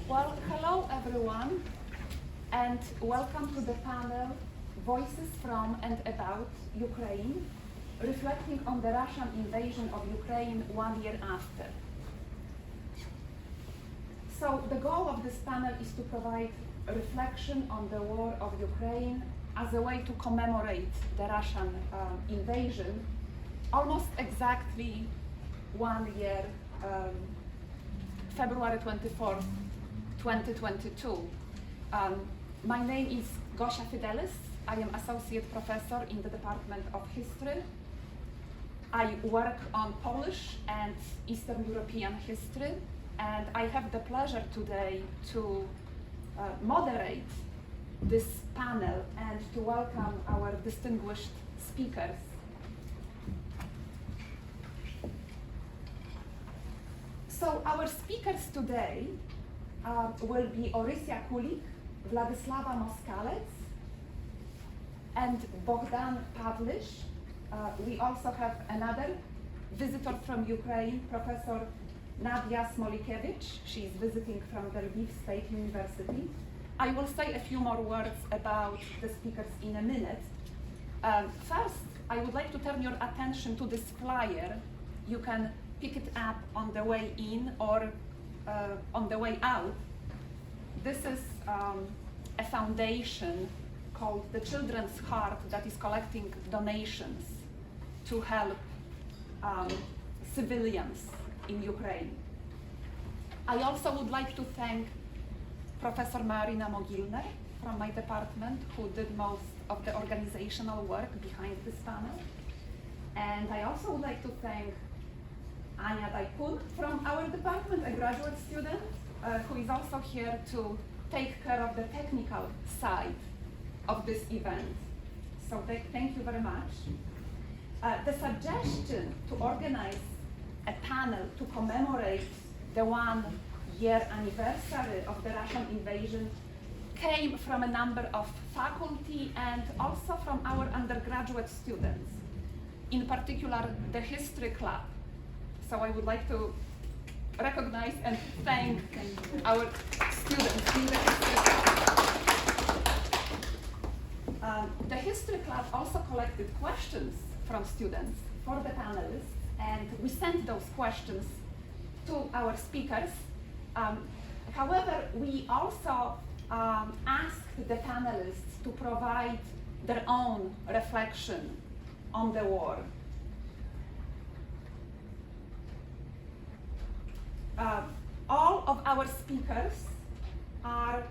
Well, hello everyone, and welcome to the panel Voices from and About Ukraine, reflecting on the Russian invasion of Ukraine 1 year after. So the goal of this panel is to provide a reflection on the war of Ukraine as a way to commemorate the Russian invasion almost exactly 1 year, February 24th, 2022. My name is Gosia Fidelis. I am Associate Professor in the Department of History. I work on Polish and Eastern European history, and I have the pleasure today to moderate this panel and to welcome our distinguished speakers. So our speakers today will be Orysia Kulick, Vladislava Moskalets, and Bogdan Pawlish. We also have another visitor from Ukraine, Professor Nadia Smolikiewicz. She is visiting from the Lviv State University. I will say a few more words about the speakers in a minute. First, I would like to turn your attention to this flyer. You can pick it up on the way in or on the way out. This is a foundation called the Children's Heart that is collecting donations to help civilians in Ukraine. I also would like to thank Professor Marina Mogilner from my department, who did most of the organizational work behind this panel. And I also would like to thank Anya Daikun from our department, a graduate student, who is also here to take care of the technical side of this event. So thank you very much. The suggestion to organize a panel to commemorate the 1 year anniversary of the Russian invasion came from a number of faculty and also from our undergraduate students, in particular the History Club. So I would like to recognize and thank our students in the History Club. The History Club also collected questions from students for the panelists, and we sent those questions to our speakers. However, we also asked the panelists to provide their own reflection on the war. All of our speakers are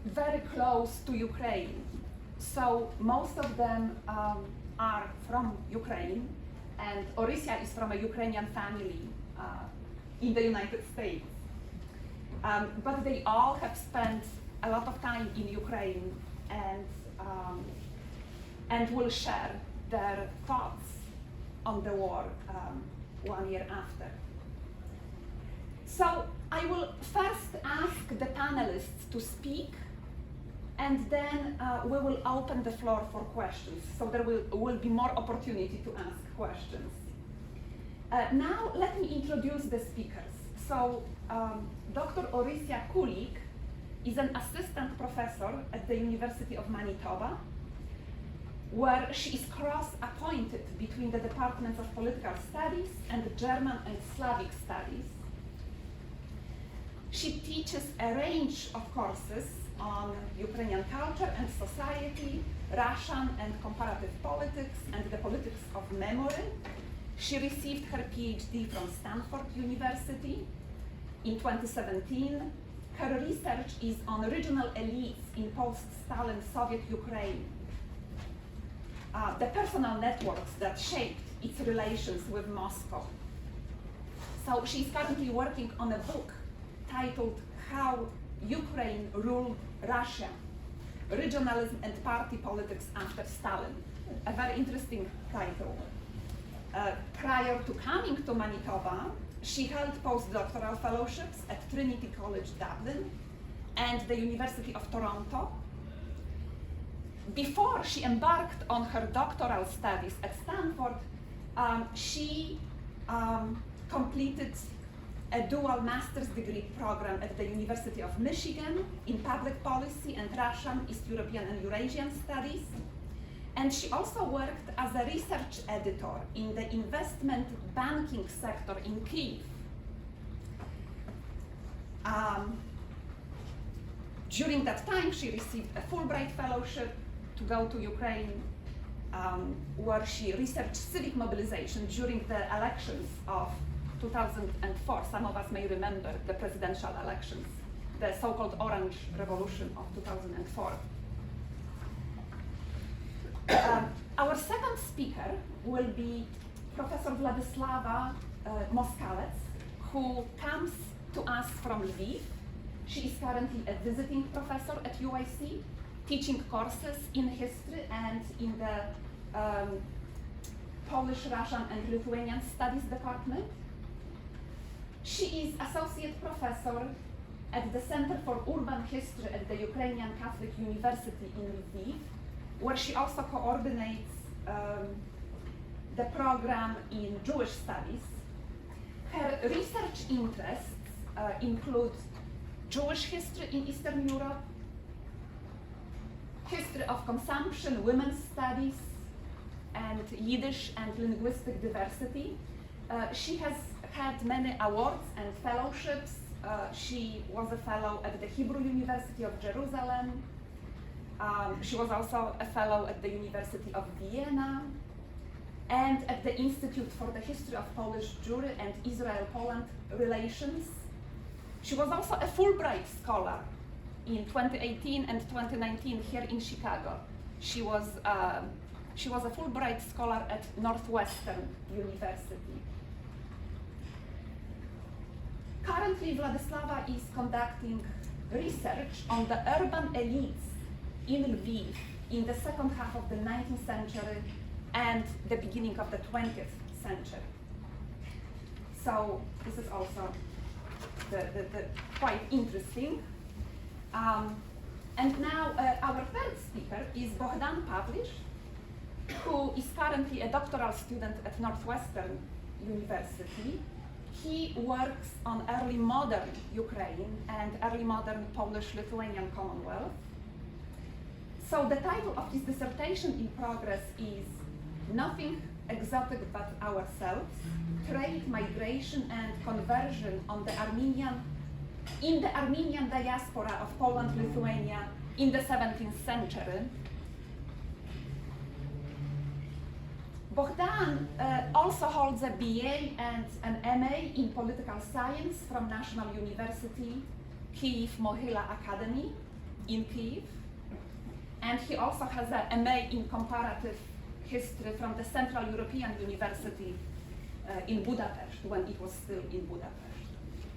very close to Ukraine. So most of them are from Ukraine, and Orysia is from a Ukrainian family in the United States. But they all have spent a lot of time in Ukraine and will share their thoughts on the war 1 year after. So I will first ask the panelists to speak, and then we will open the floor for questions. So there will be more opportunity to ask questions. Now let me introduce the speakers. So Dr. Orysia Kulick is an assistant professor at the University of Manitoba, where she is cross-appointed between the departments of political studies and German and Slavic studies. She teaches a range of courses on Ukrainian culture and society, Russian and comparative politics, and the politics of memory. She received her PhD from Stanford University in 2017. Her research is on regional elites in post-Stalin Soviet Ukraine, the personal networks that shaped its relations with Moscow. So she's currently working on a book titled How Ukraine Ruled Russia, Regionalism and Party Politics After Stalin. A very interesting title. Prior to coming to Manitoba, she held postdoctoral fellowships at Trinity College Dublin and the University of Toronto. Before she embarked on her doctoral studies at Stanford, she completed a dual master's degree program at the University of Michigan in public policy and Russian, East European and Eurasian studies. And she also worked as a research editor in the investment banking sector in Kyiv. During that time, she received a Fulbright fellowship to go to Ukraine, where she researched civic mobilization during the elections of 2004. Some of us may remember the presidential elections, the so-called Orange Revolution of 2004. Our second speaker will be Professor Vladislava Moskalets, who comes to us from Lviv. She is currently a visiting professor at UIC, teaching courses in history and in the Polish, Russian, and Lithuanian Studies department. She is associate professor at the Center for Urban History at the Ukrainian Catholic University in Lviv, where she also coordinates the program in Jewish studies. Her research interests include Jewish history in Eastern Europe, history of consumption, women's studies, and Yiddish and linguistic diversity. She has had many awards and fellowships. She was a fellow at the Hebrew University of Jerusalem. She was also a fellow at the University of Vienna and at the Institute for the History of Polish Jewry and Israel-Poland Relations. She was also a Fulbright scholar in 2018 and 2019 here in Chicago. She was a Fulbright scholar at Northwestern University. Currently, Vladislava is conducting research on the urban elites in Lviv in the second half of the 19th century and the beginning of the 20th century. So this is also the quite interesting. And now our third speaker is Bogdan Pavlish, who is currently a doctoral student at Northwestern University. He works on early modern Ukraine and early modern Polish-Lithuanian Commonwealth. So the title of his dissertation in progress is Nothing Exotic But Ourselves, Trade, Migration and Conversion in the Armenian diaspora of Poland, Lithuania in the 17th century. Bogdan also holds a BA and an MA in political science from National University Kyiv Mohyla Academy in Kyiv. And he also has an MA in comparative history from the Central European University in Budapest, when it was still in Budapest.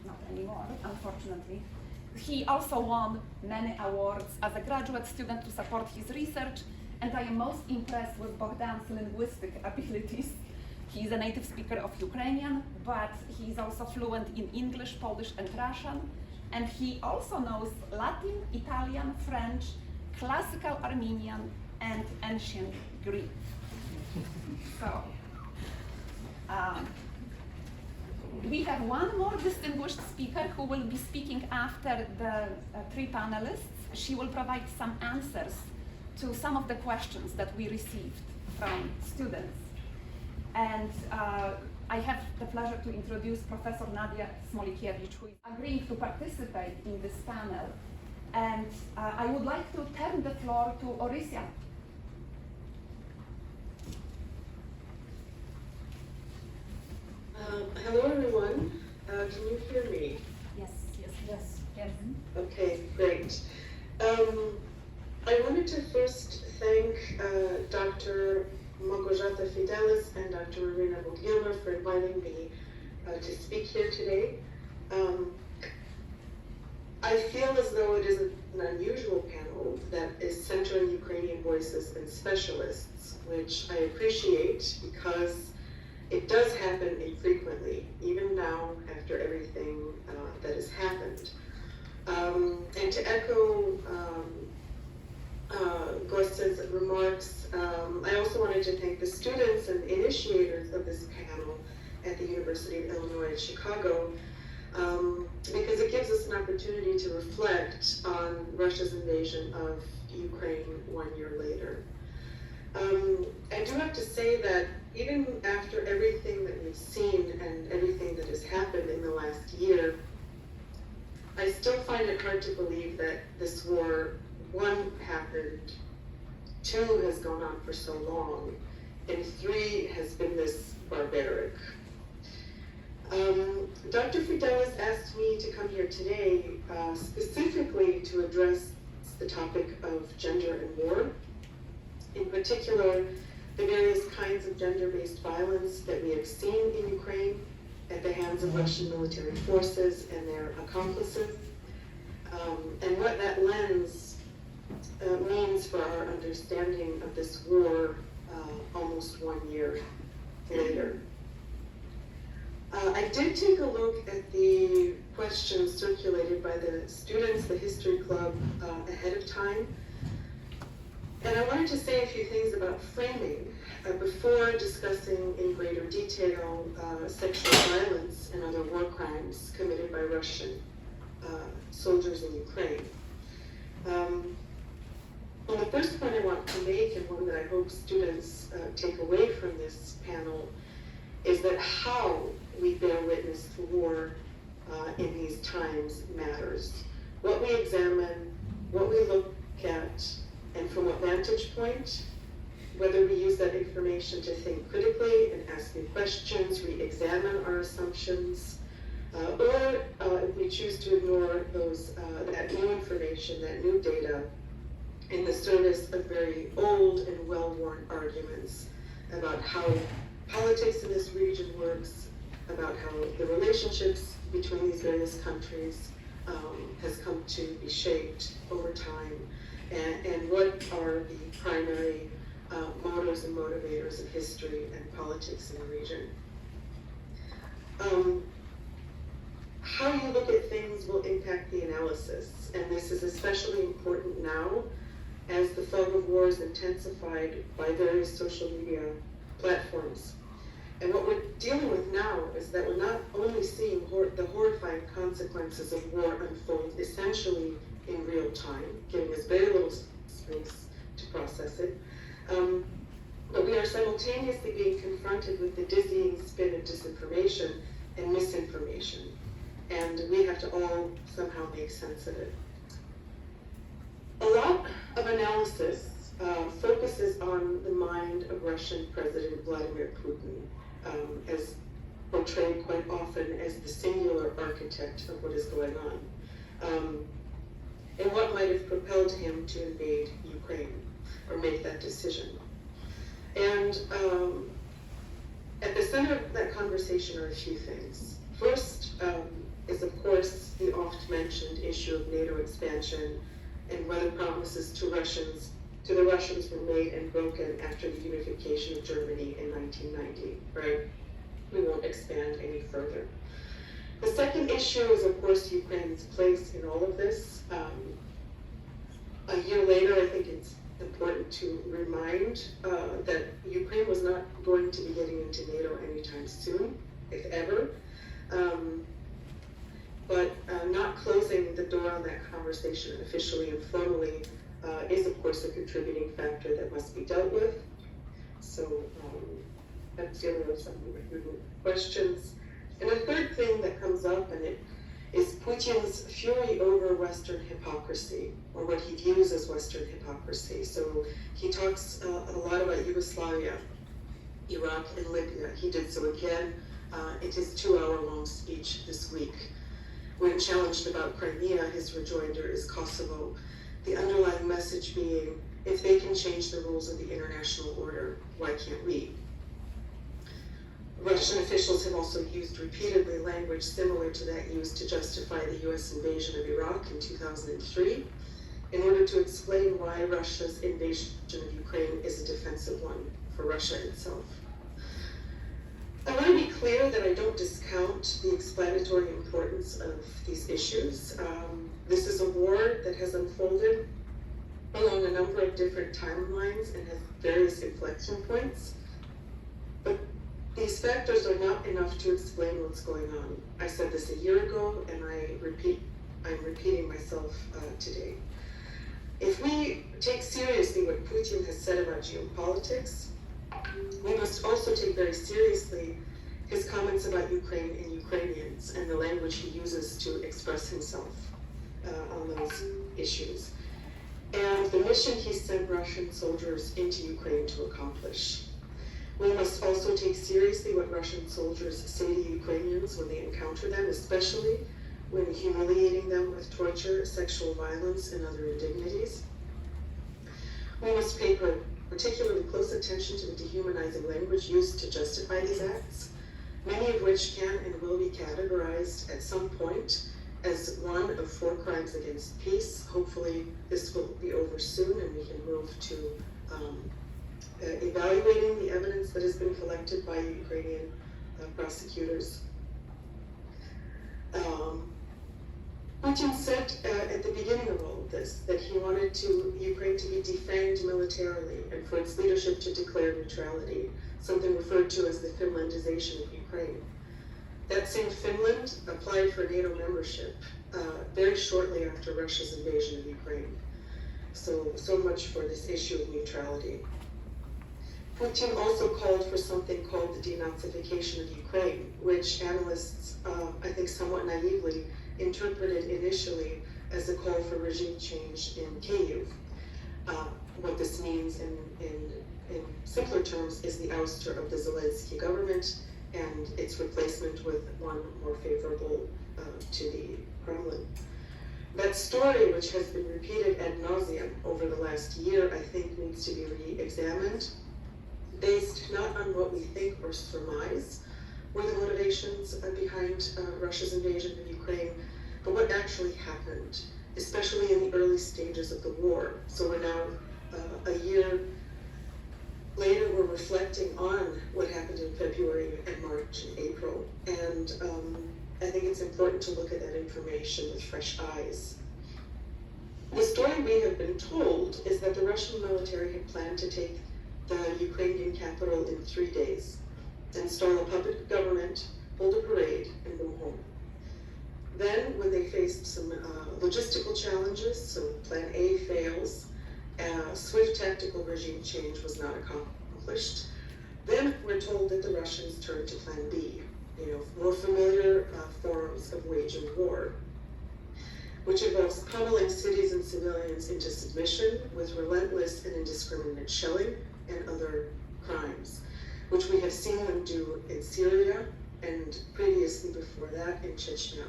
Not anymore, unfortunately. He also won many awards as a graduate student to support his research, and I am most impressed with Bogdan's linguistic abilities. He is a native speaker of Ukrainian, but he is also fluent in English, Polish, and Russian, and he also knows Latin, Italian, French, classical Armenian, and ancient Greek. So, we have one more distinguished speaker who will be speaking after the three panelists. She will provide some answers to some of the questions that we received from students. And I have the pleasure to introduce Professor Nadia Smolikiewicz, who is agreeing to participate in this panel. And I would like to turn the floor to Orysia. Hello, everyone. Can you hear me? Yes, yes, yes, yes. Okay, great. I wanted to first thank Dr. Mogilner Fidelis and Dr. Marina Mogilner for inviting me to speak here today. I feel as though it is an unusual panel that is centering Ukrainian voices and specialists, which I appreciate because it does happen infrequently, even now after everything that has happened. And to echo Gost's remarks, I also wanted to thank the students and initiators of this panel at the University of Illinois at Chicago, because it gives us an opportunity to reflect on Russia's invasion of Ukraine 1 year later. I do have to say that even after everything that we've seen and everything that has happened in the last year, I still find it hard to believe that this war, 1, happened, 2, has gone on for so long, and 3, has been this barbaric. Dr. Fidelis asked me to come here today specifically to address the topic of gender and war, in particular, the various kinds of gender-based violence that we have seen in Ukraine at the hands of Russian military forces and their accomplices, and what that lens means for our understanding of this war almost 1 year later. I did take a look at the questions circulated by the students, the History Club, ahead of time. And I wanted to say a few things about framing before discussing in greater detail sexual violence and other war crimes committed by Russian soldiers in Ukraine. Well, the first point I want to make, and one that I hope students take away from this panel, is that how we bear witness to war in these times matters. What we examine, what we look at, and from what vantage point, whether we use that information to think critically and ask new questions, re-examine our assumptions, or if we choose to ignore that new information, that new data, in the service of very old and well-worn arguments about how politics in this region works, about how the relationships between these various countries has come to be shaped over time, and what are the primary motors and motivators of history and politics in the region. How you look at things will impact the analysis, and this is especially important now as the fog of war is intensified by various social media platforms. And what we're dealing with now is that we're not only seeing the horrifying consequences of war unfold essentially in real time, giving us very little space to process it, but we are simultaneously being confronted with the dizzying spin of disinformation and misinformation. And we have to all somehow make sense of it. A lot of analysis focuses on the mind of Russian President Vladimir Putin, as portrayed quite often as the singular architect of what is going on, and what might have propelled him to invade Ukraine or make that decision. And at the center of that conversation are a few things. First is, of course, the oft-mentioned issue of NATO expansion and whether promises to the Russians were made and broken after the unification of Germany in 1990, right? We won't expand any further. The second issue is, of course, Ukraine's place in all of this. A year later, I think it's important to remind that Ukraine was not going to be getting into NATO anytime soon, if ever. But not closing the door on that conversation officially and formally is, of course, a contributing factor that must be dealt with. So that's dealing with some of the questions. And the third thing that comes up in it is Putin's fury over Western hypocrisy, or what he views as Western hypocrisy. So he talks a lot about Yugoslavia, Iraq, and Libya. He did so again in his 2-hour-long speech this week. When challenged about Crimea, his rejoinder is Kosovo, the underlying message being, if they can change the rules of the international order, why can't we? Russian officials have also used repeatedly language similar to that used to justify the US invasion of Iraq in 2003 in order to explain why Russia's invasion of Ukraine is a defensive one for Russia itself. I want to be clear that I don't discount the explanatory importance of these issues. This is a war that has unfolded along a number of different timelines and has various inflection points. But these factors are not enough to explain what's going on. I said this a year ago, and I'm repeating myself today. If we take seriously what Putin has said about geopolitics, we must also take very seriously his comments about Ukraine and Ukrainians and the language he uses to express himself on those issues, and the mission he sent Russian soldiers into Ukraine to accomplish. We must also take seriously what Russian soldiers say to Ukrainians when they encounter them, especially when humiliating them with torture, sexual violence, and other indignities. We must pay particularly close attention to the dehumanizing language used to justify these acts, many of which can and will be categorized at some point as one of 4 crimes against peace. Hopefully this will be over soon and we can move to evaluating the evidence that has been collected by Ukrainian prosecutors. Putin said at the beginning of all of this that he wanted Ukraine to be defanged militarily and for its leadership to declare neutrality, something referred to as the Finlandization of Ukraine. That same Finland applied for NATO membership very shortly after Russia's invasion of Ukraine. So much for this issue of neutrality. Putin also called for something called the denazification of Ukraine, which analysts, I think somewhat naively, interpreted initially as a call for regime change in Kyiv. What this means in simpler terms is the ouster of the Zelensky government and its replacement with one more favorable to the Kremlin. That story, which has been repeated ad nauseum over the last year, I think needs to be re-examined, based not on what we think or surmise were the motivations behind Russia's invasion of Ukraine, but what actually happened, especially in the early stages of the war. So we're now a year later, we're reflecting on what happened in February and March and April, and I think it's important to look at that information with fresh eyes. The story we have been told is that the Russian military had planned to take the Ukrainian capital in 3 days, install a puppet government, hold a parade, and go home. Then, when they faced some logistical challenges, so Plan A fails, swift tactical regime change was not accomplished, then we're told that the Russians turned to Plan B, more familiar forms of waging war, which involves pummeling cities and civilians into submission with relentless and indiscriminate shelling and other crimes, which we have seen them do in Syria and previously before that in Chechnya.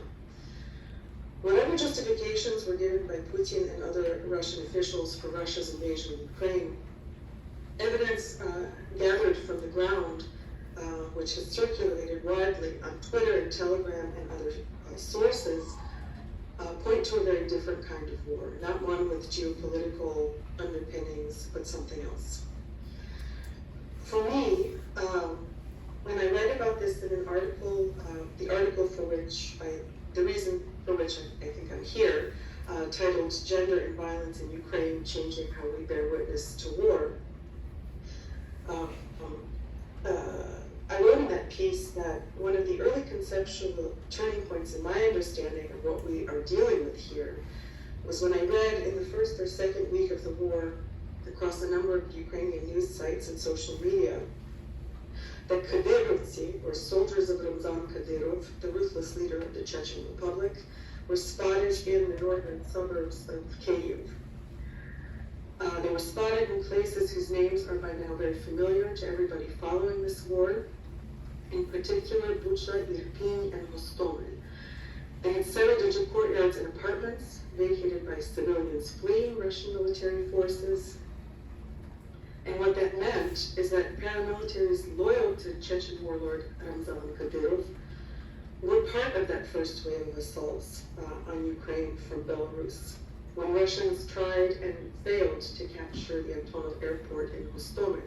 Whatever justifications were given by Putin and other Russian officials for Russia's invasion of Ukraine, evidence gathered from the ground, which has circulated widely on Twitter and Telegram and other sources, point to a very different kind of war, not one with geopolitical underpinnings, but something else. For me, when I read about this in an article, the article for which the reason for which I think I'm here, titled Gender and Violence in Ukraine, Changing How We Bear Witness to War, I wrote in that piece that one of the early conceptual turning points in my understanding of what we are dealing with here was when I read in the first or second week of the war across a number of Ukrainian news sites and social media that Kadyrovtsi, or soldiers of Ramzan Kadyrov, the ruthless leader of the Chechen Republic, were spotted in the northern suburbs of Kyiv. They were spotted in places whose names are by now very familiar to everybody following this war, in particular Bucha, Irpin, and Hostomel. They had settled into courtyards and apartments vacated by civilians fleeing Russian military forces. And what that meant is that paramilitaries loyal to Chechen warlord Ramzan Kadyrov were part of that first wave of assaults on Ukraine from Belarus, when Russians tried and failed to capture the Antonov airport in Hostomel.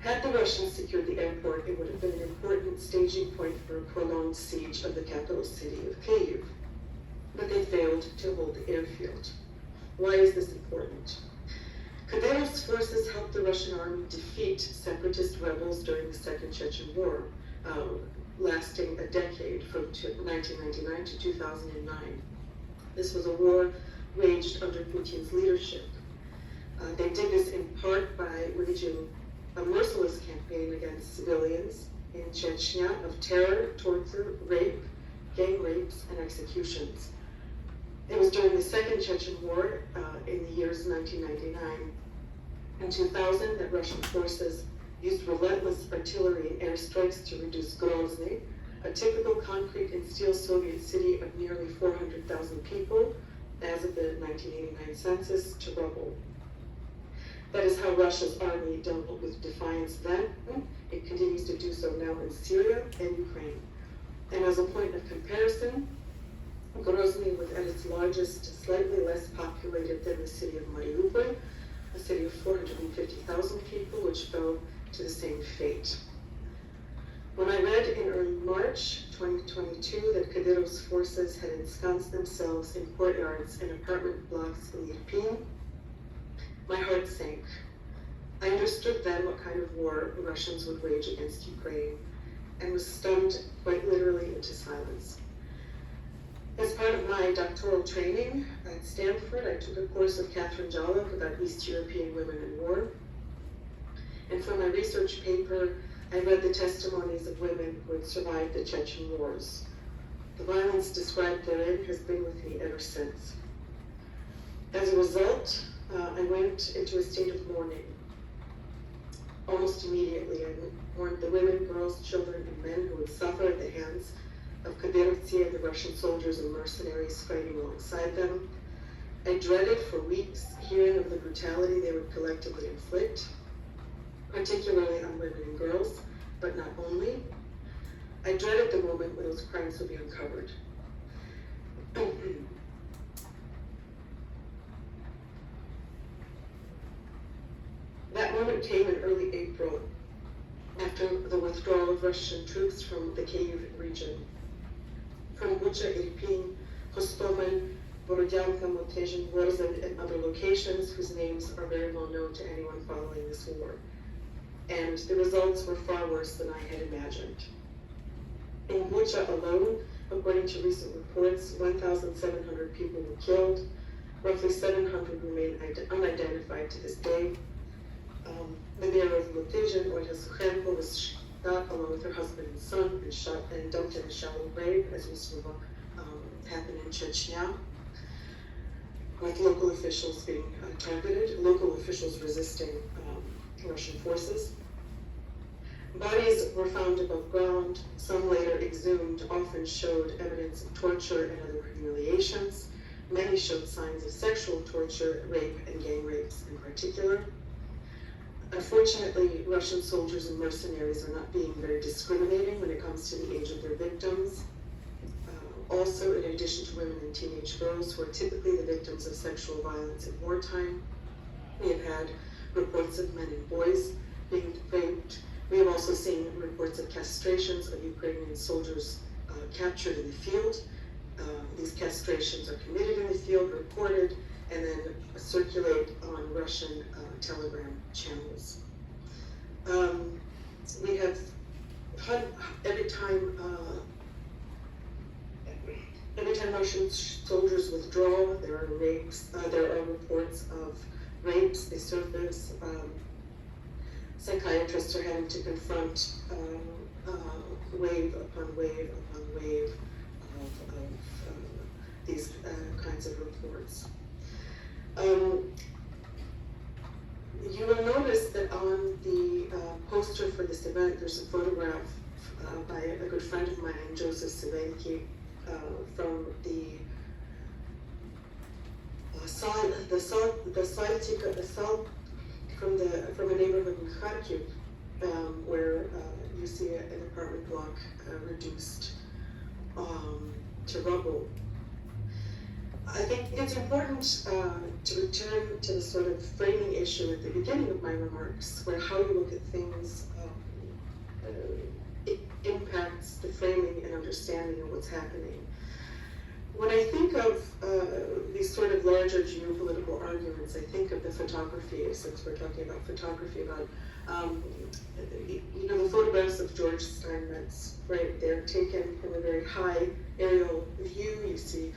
Had the Russians secured the airport, it would have been an important staging point for a prolonged siege of the capital city of Kyiv. But they failed to hold the airfield. Why is this important? Kadyrov's forces helped the Russian army defeat separatist rebels during the Second Chechen War, lasting a decade from 1999 to 2009. This was a war waged under Putin's leadership. They did this in part by waging a merciless campaign against civilians in Chechnya of terror, torture, rape, gang rapes, and executions. It was during the Second Chechen War in the years 1999 and 2000 that Russian forces used relentless artillery and airstrikes to reduce Grozny, a typical concrete and steel Soviet city of nearly 400,000 people as of the 1989 census, to rubble. That is how Russia's army dealt with defiance then. It continues to do so now in Syria and Ukraine. And as a point of comparison, Grozny was at its largest, slightly less populated than the city of Mariupol, a city of 450,000 people, which fell to the same fate. When I read in early March 2022 that Kadyrov's forces had ensconced themselves in courtyards and apartment blocks in Irpin, my heart sank. I understood then what kind of war Russians would wage against Ukraine, and was stunned quite literally into silence. As part of my doctoral training at Stanford, I took a course with Catherine Jolliffe about East European women in war. And for my research paper, I read the testimonies of women who had survived the Chechen wars. The violence described therein has been with me ever since. As a result, I went into a state of mourning. Almost immediately, I mourned the women, girls, children, and men who would suffer at the hands of Kadyrovцы and the Russian soldiers and mercenaries fighting alongside them. I dreaded for weeks hearing of the brutality they would collectively inflict, particularly on women and girls, but not only. I dreaded the moment when those crimes would be uncovered. That moment came in early April, after the withdrawal of Russian troops from the Kyiv region. From Bucha, Irpin, Hostomel, Borodyanka, Motezhin, Worzin, and other locations whose names are very well known to anyone following this war. And the results were far worse than I had imagined. In Bucha alone, according to recent reports, 1,700 people were killed. Roughly 700 remain unidentified to this day. The mayor of Motezhin, Olga Sukhenko, was shot along with her husband and son and dumped in a shallow grave, as was happened in Chechnya, with local officials being targeted, local officials resisting Russian forces. Bodies were found above ground. Some later exhumed often showed evidence of torture and other humiliations. Many showed signs of sexual torture, rape, and gang rapes in particular. Unfortunately, Russian soldiers and mercenaries are not being very discriminating when it comes to the age of their victims. Also, in addition to women and teenage girls who are typically the victims of sexual violence in wartime, we have had reports of men and boys being raped. We have also seen reports of castrations of Ukrainian soldiers captured in the field. These castrations are committed in the field, reported, and then circulate on Russian telegram channels. We have every time Russian soldiers withdraw, there are rapes. There are reports of rapes. They surface. Psychiatrists are having to confront wave upon wave upon wave of these kinds of reports. You will notice that on the poster for this event, there's a photograph by a good friend of mine, Joseph Sivenki, from the from a neighborhood in Kharkiv, where you see an apartment block reduced to rubble. I think it's important to return to the sort of framing issue at the beginning of my remarks, where how you look at things it impacts the framing and understanding of what's happening. When I think of these sort of larger geopolitical arguments, I think of the photography, since we're talking about photography, about the photographs of George Steinmetz, right? They're taken from a very high aerial view. You see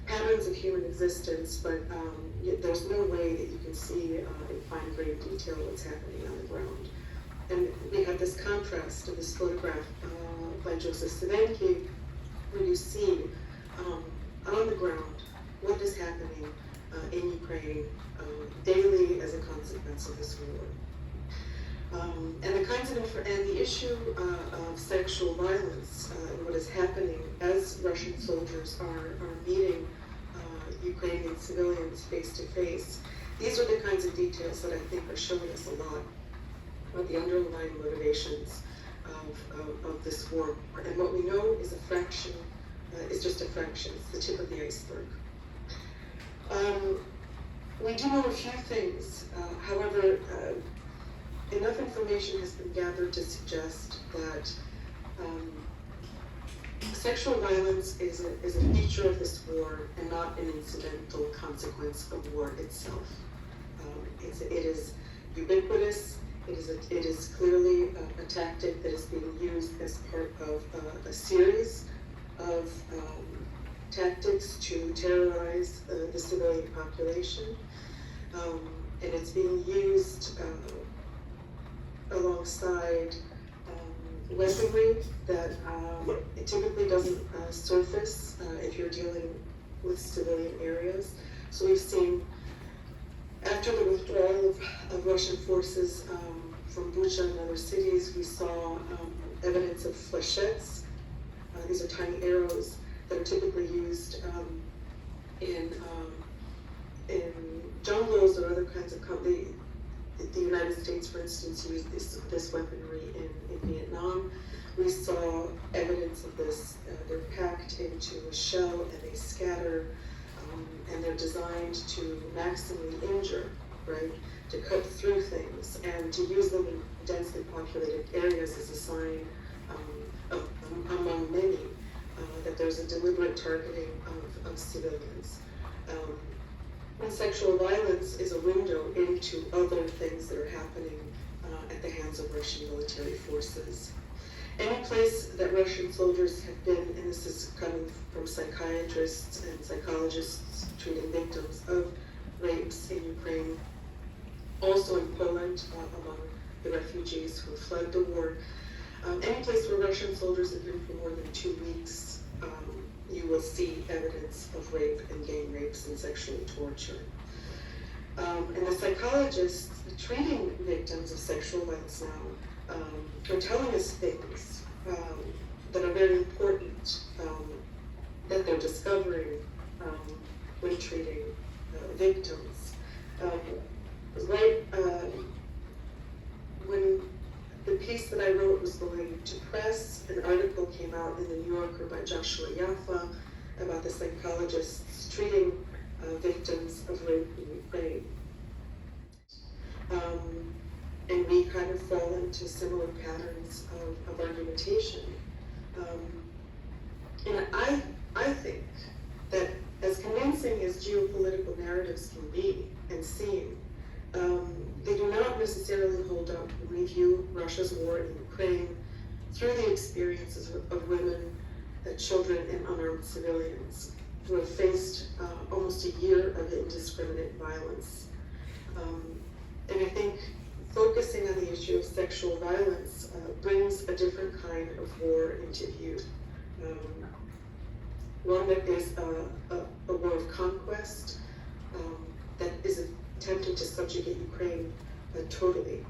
patterns of human existence, but there's no way that you can see in fine grained detail what's happening on the ground. And we have this contrast of this photograph by Joseph Savenki, where you see on the ground what is happening in Ukraine daily as a consequence of this war. And the issue of sexual violence and what is happening as Russian soldiers are meeting Ukrainian civilians face to face. These are the kinds of details that I think are showing us a lot about the underlying motivations of this war. And what we know is a fraction, is just a fraction. It's the tip of the iceberg. We do know a few things. However, enough information has been gathered to suggest that sexual violence is a feature of this war and not an incidental consequence of war itself. It is ubiquitous. It is clearly a tactic that is being used as part of a series of tactics to terrorize the civilian population, and it's being used alongside weaponry that it typically doesn't surface if you're dealing with civilian areas. So we've seen, after the withdrawal of Russian forces from Bucha and other cities, we saw evidence of flechettes. These are tiny arrows that are typically used in jungles or other kinds of the United States, for instance, used this weaponry in Vietnam. We saw evidence of this. They're packed into a shell and they scatter, and they're designed to maximally injure, right? To cut through things and to use them in densely populated areas as a sign among many that there's a deliberate targeting of civilians. And sexual violence is a window into other things that are happening at the hands of Russian military forces. Any place that Russian soldiers have been, and this is coming from psychiatrists and psychologists treating victims of rapes in Ukraine, also in Poland among the refugees who fled the war, any place where Russian soldiers have been for more than 2 weeks, you will see evidence of rape and gang rapes and sexual torture. And the psychologists treating victims of sexual violence now are telling us things that are very important that they're discovering when treating victims. When the piece that I wrote was going to press, an article came out in the New Yorker by Joshua Yaffa about the psychologists treating victims of rape in Ukraine. And we kind of fall into similar patterns of argumentation. And I think that as convincing as geopolitical narratives can be and seem, they do not necessarily hold up when we view Russia's war in Ukraine through the experiences of women, children, and unarmed civilians who have faced almost a year of indiscriminate violence. And I think focusing on the issue of sexual violence brings a different kind of war into view. One that is a war of conquest that is attempting to subjugate Ukraine totally.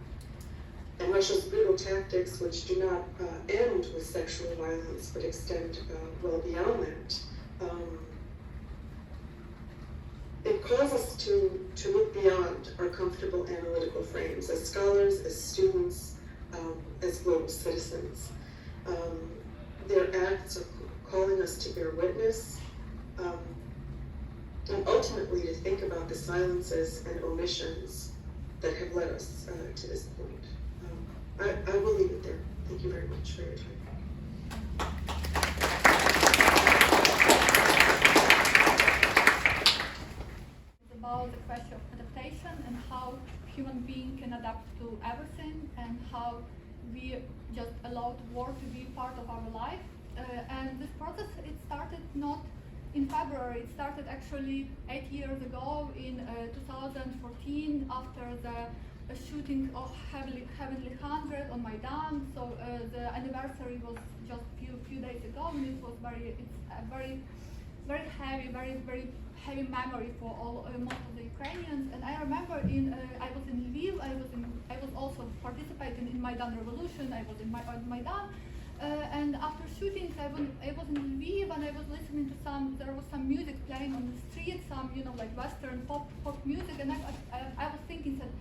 And Russia's brutal tactics, which do not end with sexual violence but extend well beyond that, it calls us to look beyond our comfortable analytical frames as scholars, as students, as global citizens. Their acts are calling us to bear witness, and ultimately to think about the silences and omissions that have led us to this point. I will leave it there. Thank you very much for your time. About the question of adaptation and how human being can adapt to everything and how we just allowed war to be part of our life. And this process, it started not in February, it started actually 8 years ago in 2014 after the shooting of Heavenly 100 on Maidan. So the anniversary was just few days ago, and it's a very heavy heavy memory for most of the Ukrainians. And I remember I was in Lviv. I was also participating in Maidan revolution. I was on Maidan, and after shootings, I was in Lviv, and I was listening to there was some music playing on the street, some like Western pop music, and I was thinking that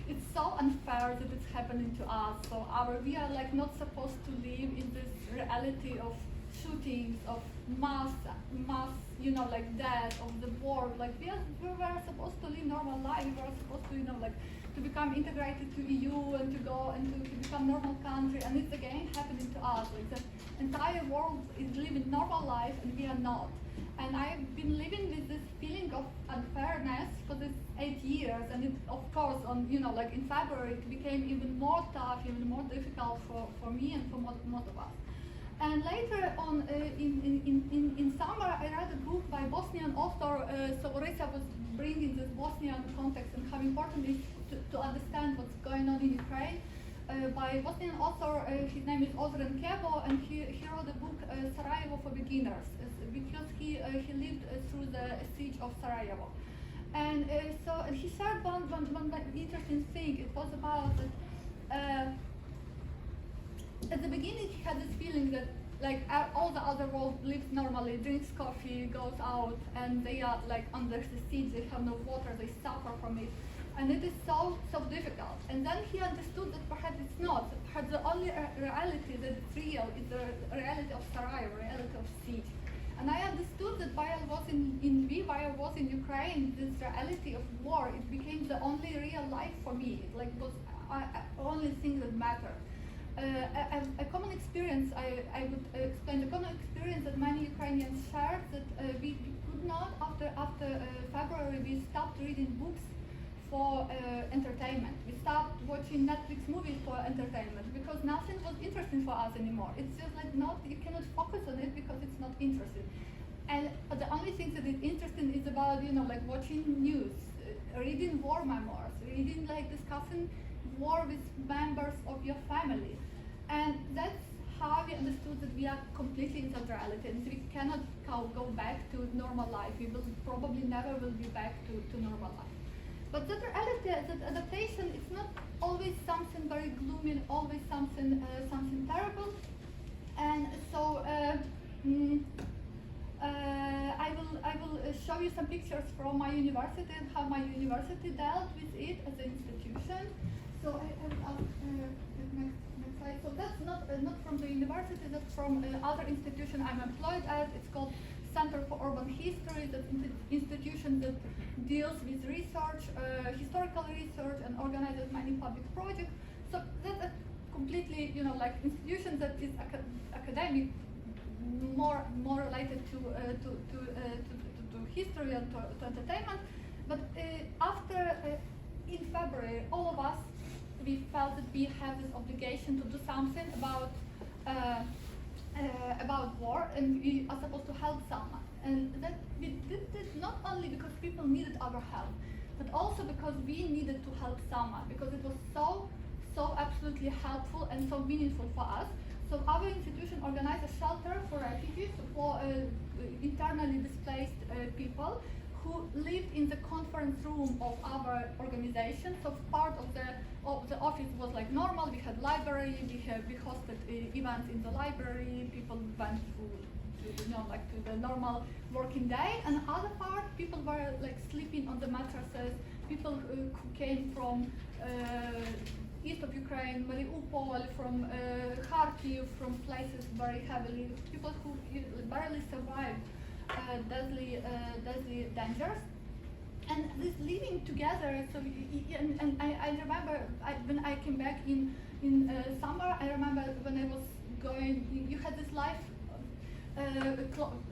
it's so unfair that it's happening to us. So we are like not supposed to live in this reality of shootings, of mass, like death, of the war. Like we were supposed to live normal life. We were supposed to, to become integrated to EU and to go and to become normal country. And it's again happening to us. Like the entire world is living normal life, and we are not. And I've been living with this feeling of unfairness for these 8 years. And it, of course, like in February, it became even more tough, even more difficult for me and for most of us. And later on, in summer, I read a book by Bosnian author. So Orysia was bringing this Bosnian context and how important it is to understand what's going on in Ukraine. By Bosnian author, his name is Ozren Kevo, and he wrote a book, Sarajevo for Beginners, because he lived through the siege of Sarajevo. And so he shared one interesting thing. It was about that. At the beginning, he had this feeling that all the other world lives normally, drinks coffee, goes out, and they are like under the siege, they have no water, they suffer from it. And it is so difficult. And then he understood that perhaps it's not. Perhaps the only reality that is real is the reality of Sarajevo, reality of siege. And I understood that while I was in Lviv, while I was in Ukraine, this reality of war, it became the only real life for me. It was the only thing that mattered. A common experience, I would explain, the common experience that many Ukrainians shared, that we could not, after February, we stopped reading books for entertainment. We stopped watching Netflix movies for entertainment because nothing was interesting for us anymore. It's just like you cannot focus on it because it's not interesting. And the only thing that is interesting is about, like watching news, reading war memoirs, reading, discussing war with members of your family. And that's how we understood that we are completely in that reality, and we cannot go back to normal life. We will probably never will be back to normal life. But that reality, that adaptation, it's not always something very gloomy, always something terrible. And so I will show you some pictures from my university and how my university dealt with it as an institution. So I next slide. So that's not from the university, that's from other institution I'm employed at. It's called Center for Urban History. That's an institution that deals with research, historical research, and organizes many public projects. So that's a completely, institution that is academic, more related to history and to entertainment. But in February, all of us, we felt that we have this obligation to do something about war, and we are supposed to help someone. And that we did it not only because people needed our help, but also because we needed to help someone, because it was so absolutely helpful and so meaningful for us. So our institution organized a shelter for refugees, for internally displaced people who lived in the conference room of our organization. So part of the office was like normal. We had library, we hosted events in the library, people went like to the normal working day. And other part, people were like sleeping on the mattresses. People who came from east of Ukraine, Mariupol, from Kharkiv, from places very heavily, people who barely survived deadly dangers. And this living together, so and I remember when I came back in summer, I remember when I was going, you had this life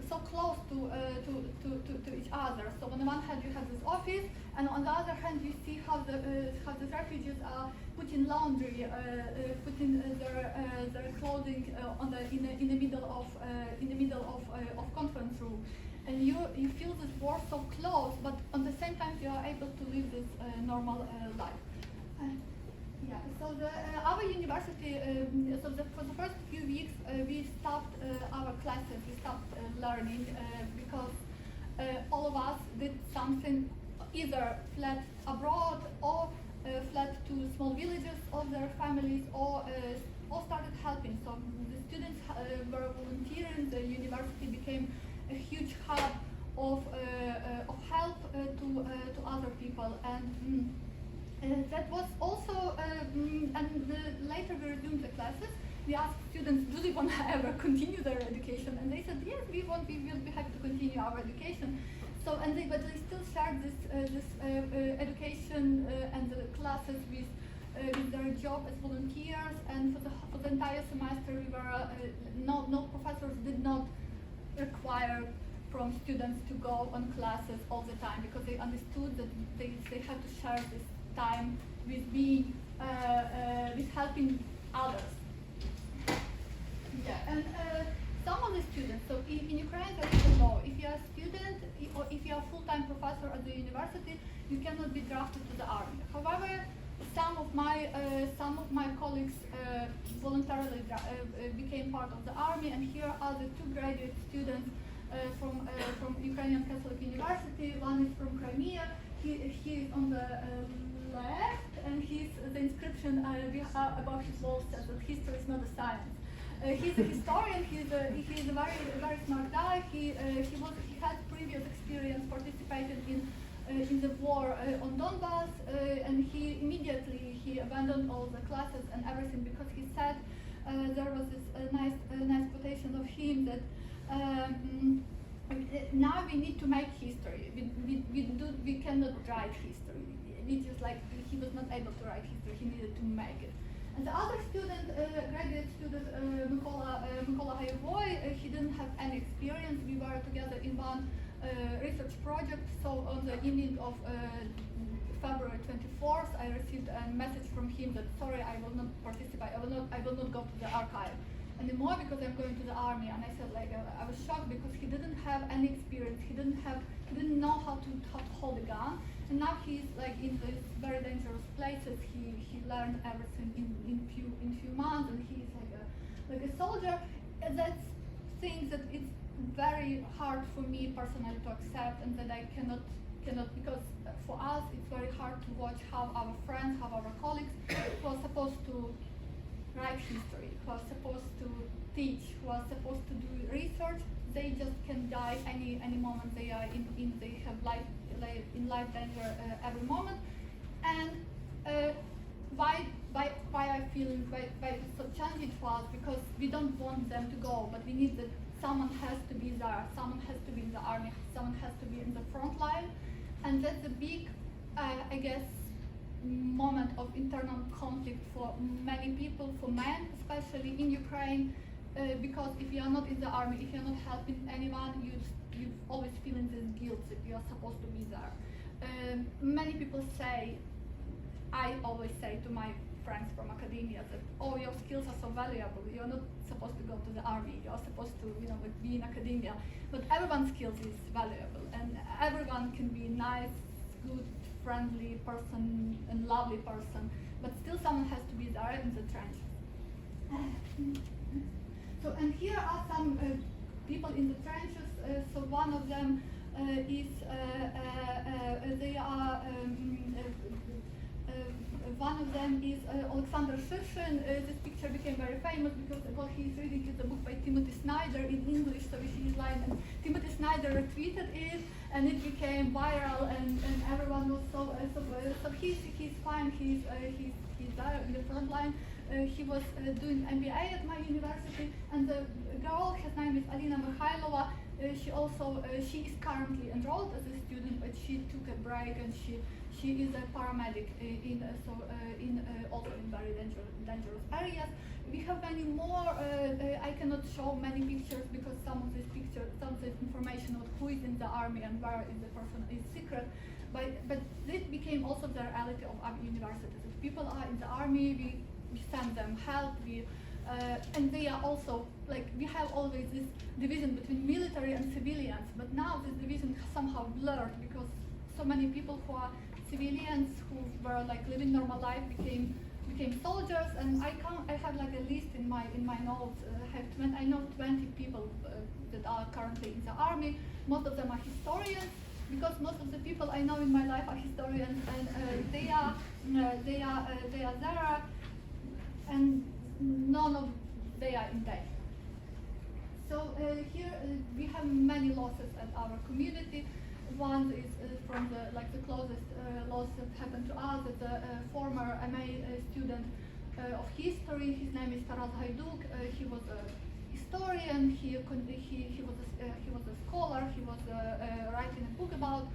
so close to each other. So on the one hand you have this office, and on the other hand you see how the refugees are putting laundry, putting their clothing in the middle of conference room. And you feel this war so close, but at the same time you are able to live this normal life. Yeah. So our university. For the first few weeks, we stopped our classes. We stopped learning because all of us did something, either fled abroad or fled to small villages of their families, or started helping. So the students were volunteering. The university became a huge hub of help to other people, and that was also. Later we resumed the classes. We asked students, do they want to ever continue their education? And they said, yes, we will be happy to continue our education. So, but they still shared this education and the classes with their job as volunteers. And for the entire semester, we were no professors did not require from students to go on classes all the time, because they understood that they had to share this time with being with helping others. Yeah, and some of the students, so in Ukraine there is a law. If you are a student or if you are a full-time professor at the university, you cannot be drafted to the army. However, some of my colleagues voluntarily became part of the army, and here are the two graduate students from Ukrainian Catholic University. One is from Crimea. He is on the left, and the inscription above his wall says that history is not a science. He's a historian. He's a very smart guy. He had previous experience participated in the war on Donbass, and he immediately abandoned all the classes and everything, because he said there was this nice quotation of him that now we need to make history. We cannot write history. We just like he was not able to write history. He needed to make it. And the other student, graduate student, Mykola Hayavoy, he didn't have any experience. We were together in one research project. So on the evening of February 24th, I received a message from him that, sorry, I will not participate. I will not go to the archive anymore because I'm going to the army. And I said, like, I was shocked because he didn't have any experience. He didn't know how to hold a gun. And now he's like in these very dangerous places. He learned everything in few months, and he's like a soldier. And that's things that it's very hard for me personally to accept, and that I cannot because for us it's very hard to watch how our friends, how our colleagues who are supposed to write history, who are supposed to teach, who are supposed to do research, they just can die any moment. They are they have life danger every moment. And why I feel it's so challenging for us, because we don't want them to go, but we need that someone has to be there, someone has to be in the army, someone has to be in the front line. And that's a big, I guess, moment of internal conflict for many people, for men especially in Ukraine, because if you are not in the army, if you're not helping anyone, you always feeling this guilt that you are supposed to be there. Many people say, I always say to my friends from academia that, oh, your skills are so valuable, you're not supposed to go to the army, you're supposed to be in academia. But everyone's skills is valuable, and everyone can be nice, good, friendly person and lovely person, but still someone has to be there in the trenches. So, and here are some people in the trenches. So one of them is they are one of them is Alexander Shirshin. This picture became very famous because what he's reading is a book by Timothy Snyder in English, so we see his line, and Timothy Snyder retweeted it, and it became viral, and everyone was so he's fine, he's there in the front line. He was doing MBA at my university, and the girl, her name is Alina Mikhailova. She is currently enrolled as a student, but she took a break, and she is a paramedic also in very dangerous areas. We have many more. I cannot show many pictures because some of this information of who is in the army and where is the person is secret. But this became also the reality of our universities. If people are in the army, we send them help. And they are also, like, we have always this division between military and civilians, but now this division somehow blurred because so many people who are civilians who were like living normal life became soldiers, and I have like a list in my notes. I know 20 people that are currently in the army. Most of them are historians, because most of the people I know in my life are historians, and they are there, and none of they are in debt. So here we have many losses at our community. One is from the closest loss that happened to us. It's a former MA student of history. His name is Taras Haiduk. He was a historian. He was a scholar. He was writing a book about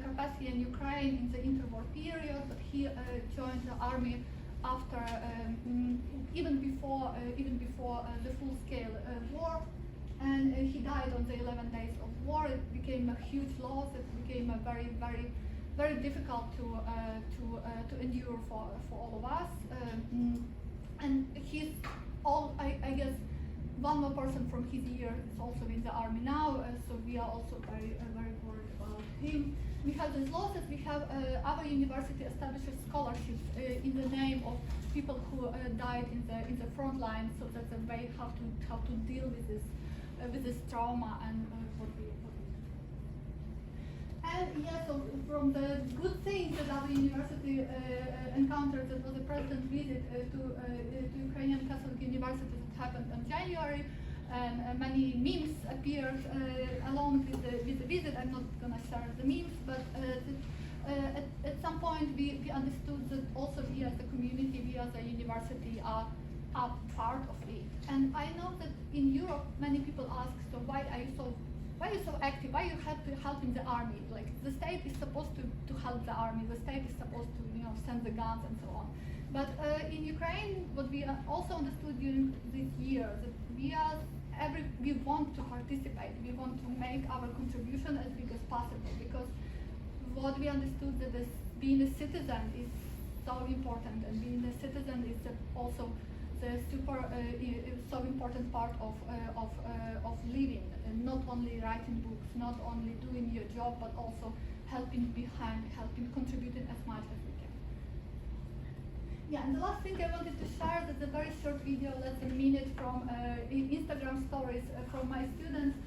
Carpathian Ukraine in the interwar period. But he joined the army after even before the full-scale war, and he died on the 11 days of war. It became a huge loss. It became a very, very, very difficult to endure for all of us. And he's I guess one more person from his year is also in the army now. So we are also very very worried about him. We have these losses. We have our university establishes scholarships in the name of people who died in the front line. So that's a way how to deal with this trauma and what we do. And yeah, so from the good things that our university encountered, that was a president visit to Ukrainian Catholic University that happened in January. And many memes appeared along with the visit. I'm not going to share the memes, but at some point we understood that also we as the community, we as a university are part of it. And I know that in Europe many people ask, so why are you so active? Why you have to help in the army? Like, the state is supposed to help the army. The state is supposed to send the guns and so on. But in Ukraine, what we also understood during this year, that we want to participate. We want to make our contribution as big as possible, because what we understood that being a citizen is so important, and being a citizen is also the so important part of living, and not only writing books, not only doing your job, but also helping contributing as much as we can. Yeah, and the last thing I wanted to share is a very short video, less than a minute, from Instagram stories from my students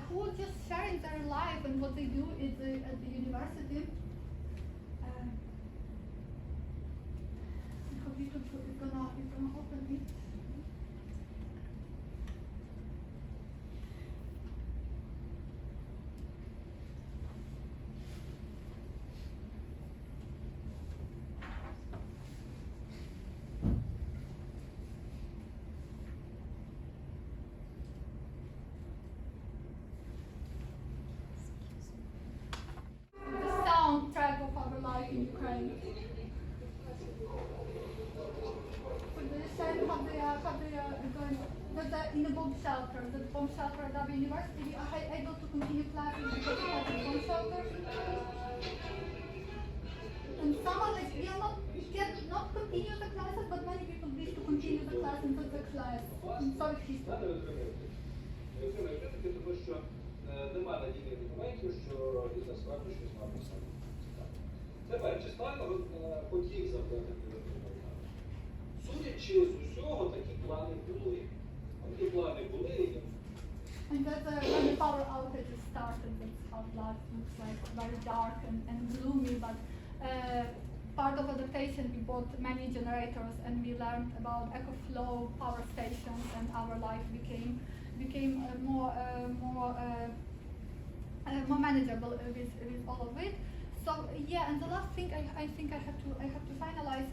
who are just sharing their life and what they do at the university. I hope it's gonna open it. Soundtrack of our life in Ukraine. So they said how they are going. That in the bomb shelter, at our university, we are able to continue classes because we have the bomb shelter. And some are like, we cannot continue the classes, but many people wish to continue the class until the class. So it's history. Немає надійних документів, що дійсно справді щось має писати. Тепер, чи Сталін хотів забрати Київ? Судячи з усього, такі плани були. Такі плани були. And that's when the power outages started, that's how life looks like, very dark and gloomy, but part of adaptation, we bought many generators and we learned about eco-flow power stations, and our life became more manageable with all of it. So yeah, and the last thing I think I have to finalize.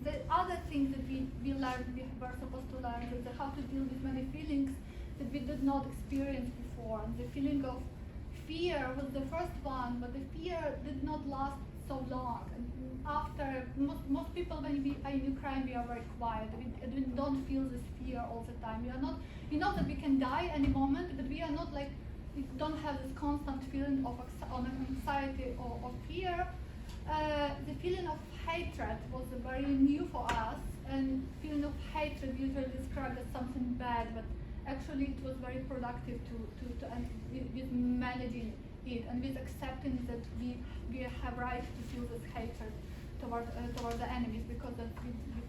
The other thing that we learned, we were supposed to learn, is how to deal with many feelings that we did not experience before. And the feeling of fear was the first one, but the fear did not last so long. And after most people, when we are in Ukraine, we are very quiet. We don't feel this fear all the time. We are not. We know that we can die any moment, but we are not like. We don't have this constant feeling of anxiety or of fear. The feeling of hatred was very new for us, and feeling of hatred usually described as something bad, but actually it was very productive with managing it and with accepting that we have right to feel this hatred toward the enemies, because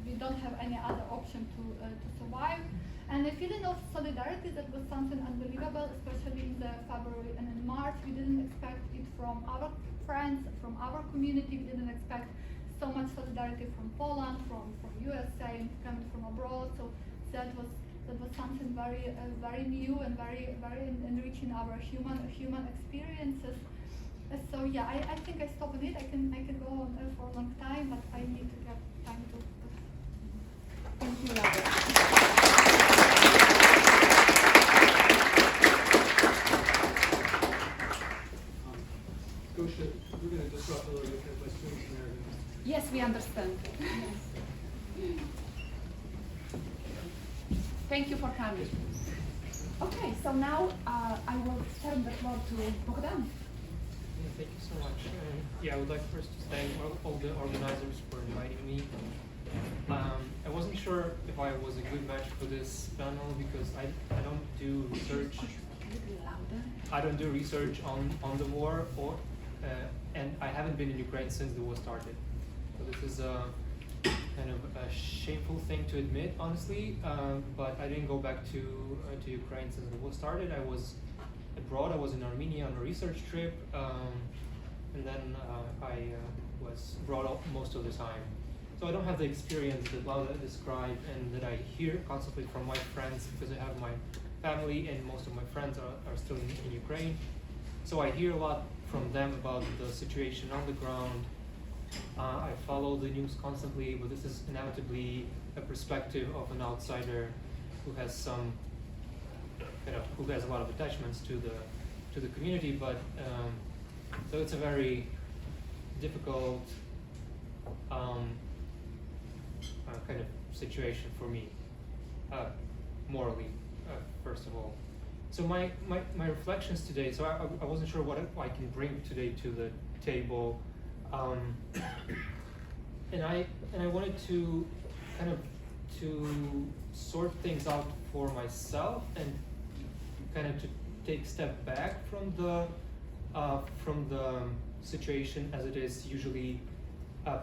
we don't have any other option to survive. And the feeling of solidarity, that was something unbelievable, especially in the February and in March. We didn't expect it from our friends, from our community. We didn't expect so much solidarity from Poland, from USA, coming from abroad. So that was something very very new and very enriching our human experiences. So yeah, I think I stop on it. I can go on for a long time, but I need to get time to. Thank you, Laura. We're going to disrupt a little bit because my students are there. Yes, we understand. Thank you for coming. Okay, so now I will turn the floor to Bogdan. Thank you so much. I would like first to thank all the organizers for inviting me. I wasn't sure if I was a good match for this panel because I don't do research. I don't do research on the war, and I haven't been in Ukraine since the war started. So this is a kind of a shameful thing to admit, honestly. But I didn't go back to Ukraine since the war started. I was abroad. I was in Armenia on a research trip, and then I was abroad most of the time. So I don't have the experience that Laura described and that I hear constantly from my friends, because I have my family and most of my friends are still in Ukraine. So I hear a lot from them about the situation on the ground. I follow the news constantly, but this is inevitably a perspective of an outsider who has some who has a lot of attachments to the community. But so it's a very difficult kind of situation for me, morally, first of all. So my reflections today, so I wasn't sure what I can bring today to the table, and I wanted to kind of to sort things out for myself and kind of to take a step back from the situation as it is usually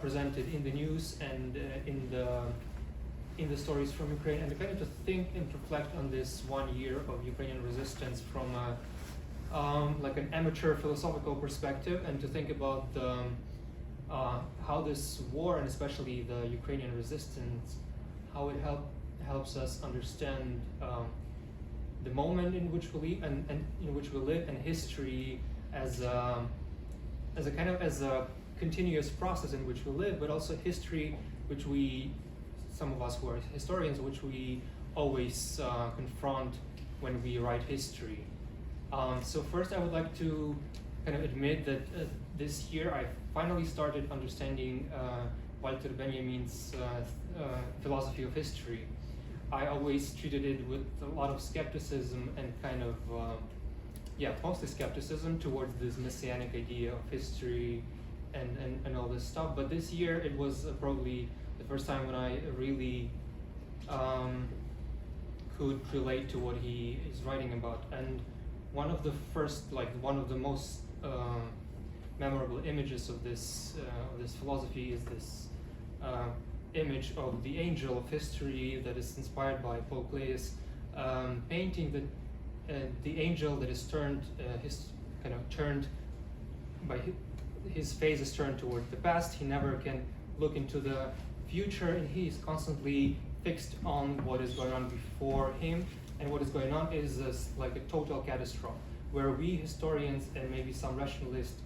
presented in the news and in the stories from Ukraine, and kind of to think and reflect on this 1 year of Ukrainian resistance from like an amateur philosophical perspective, and to think about how this war, and especially the Ukrainian resistance, how it helps us understand the moment in which we live and in which we live, and history as a continuous process in which we live, but also history which some of us who are historians, which we always confront when we write history. So first I would like to kind of admit that this year I finally started understanding Walter Benjamin's philosophy of history. I always treated it with a lot of skepticism and kind of, mostly skepticism towards this messianic idea of history and all this stuff. But this year it was probably the first time when I really could relate to what he is writing about. And one of the most memorable images of this philosophy is this image of the angel of history that is inspired by Paul Klee's painting, that the angel that is turned by his face is turned toward the past. He never can look into the future, and he is constantly fixed on what is going on before him. And what is going on is this, like a total catastrophe, where we historians and maybe some rationalists,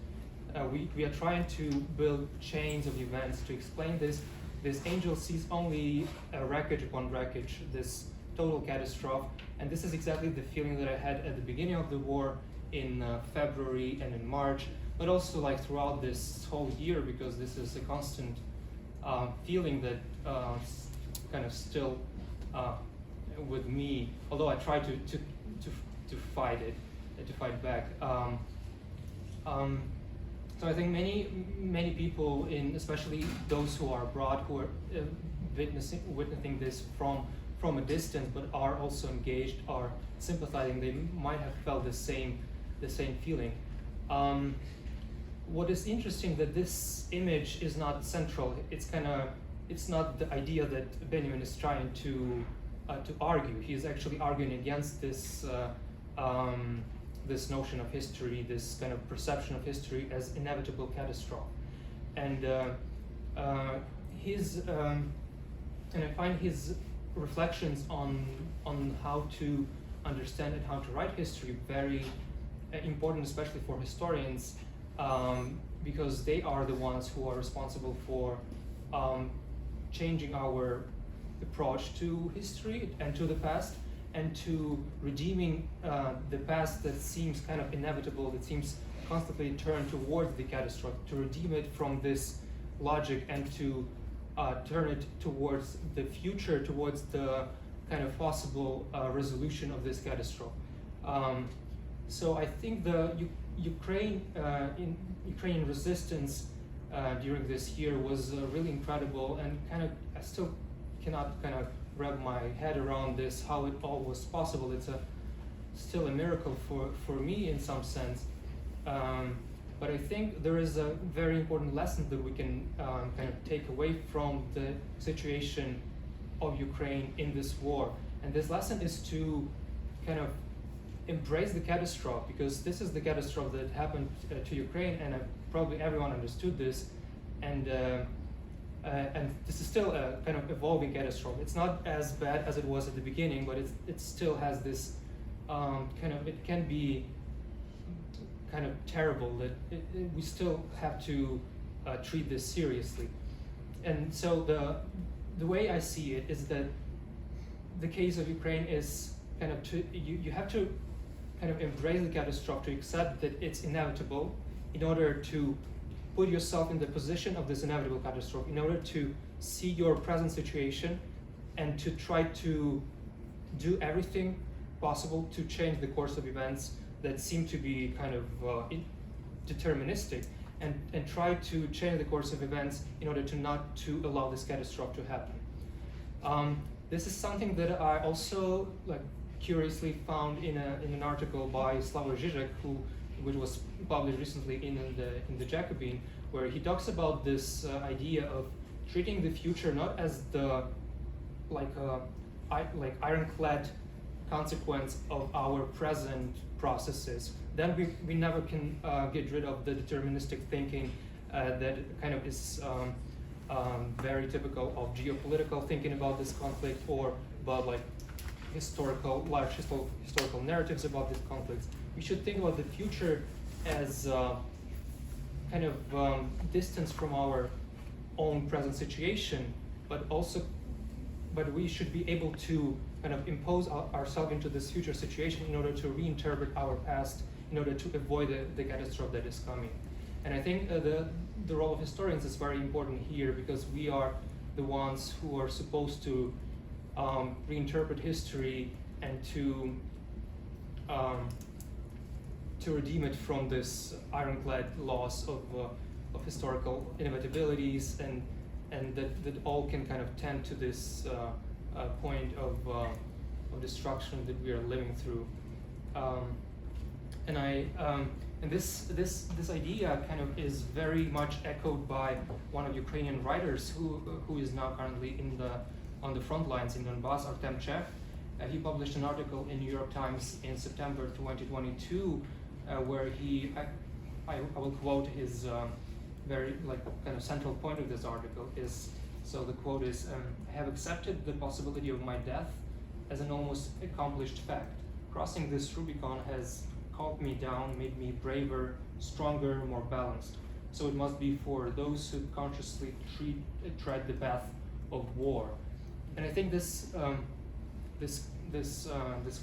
we are trying to build chains of events to explain this. This angel sees only a wreckage upon wreckage, this total catastrophe, and this is exactly the feeling that I had at the beginning of the war in February and in March, but also like throughout this whole year, because this is a constant feeling that kind of still with me, although I try to fight it, to fight back. So I think many people, especially those who are abroad, who are witnessing this from a distance, but are also engaged, are sympathizing, they might have felt the same feeling. What is interesting that this image is not central. It's not the idea that Benjamin is trying to argue. He is actually arguing against this this notion of history, this kind of perception of history as inevitable catastrophe. And I find his reflections on how to understand and how to write history very important, especially for historians, because they are the ones who are responsible for changing our approach to history and to the past, and to redeeming the past that seems kind of inevitable, that seems constantly turned towards the catastrophe, to redeem it from this logic and to turn it towards the future, towards the kind of possible resolution of this catastrophe. So I think the Ukrainian resistance during this year was really incredible, and I still cannot kind of wrap my head around this, how it all was possible. It's still a miracle for me in some sense. But I think there is a very important lesson that we can kind of take away from the situation of Ukraine in this war. And this lesson is to kind of embrace the catastrophe, because this is the catastrophe that happened to Ukraine, and probably everyone understood this. And this is still a kind of evolving catastrophe. It's not as bad as it was at the beginning, but it still has this it can be kind of terrible, that we still have to treat this seriously. And so the way I see it is that the case of Ukraine is kind of you have to kind of embrace the catastrophe, to accept that it's inevitable, in order to put yourself in the position of this inevitable catastrophe, in order to see your present situation and to try to do everything possible to change the course of events that seem to be kind of deterministic, and try to change the course of events in order to not to allow this catastrophe to happen. This is something that I also curiously found in an article by Slavoj Žižek, which was published recently in the Jacobin, where he talks about this idea of treating the future not as the ironclad consequence of our present processes. Then we never can get rid of the deterministic thinking that kind of is very typical of geopolitical thinking about this conflict, or about large historical narratives about this conflict. We should think about the future as kind of distance from our own present situation, but we should be able to kind of impose ourselves into this future situation in order to reinterpret our past, in order to avoid the catastrophe that is coming. And I think the role of historians is very important here, because we are the ones who are supposed to reinterpret history and to redeem it from this ironclad loss of historical inevitabilities, and that all can kind of tend to this point of destruction that we are living through. And this idea kind of is very much echoed by one of Ukrainian writers who is now currently on the front lines in Donbass, Artem Chev. He published an article in New York Times in September 2022, where I will quote very kind of central point of this article is, so the quote is, I have accepted the possibility of my death as an almost accomplished fact. Crossing this Rubicon has calmed me down, made me braver, stronger, more balanced. So it must be for those who consciously tread the path of war. And I think this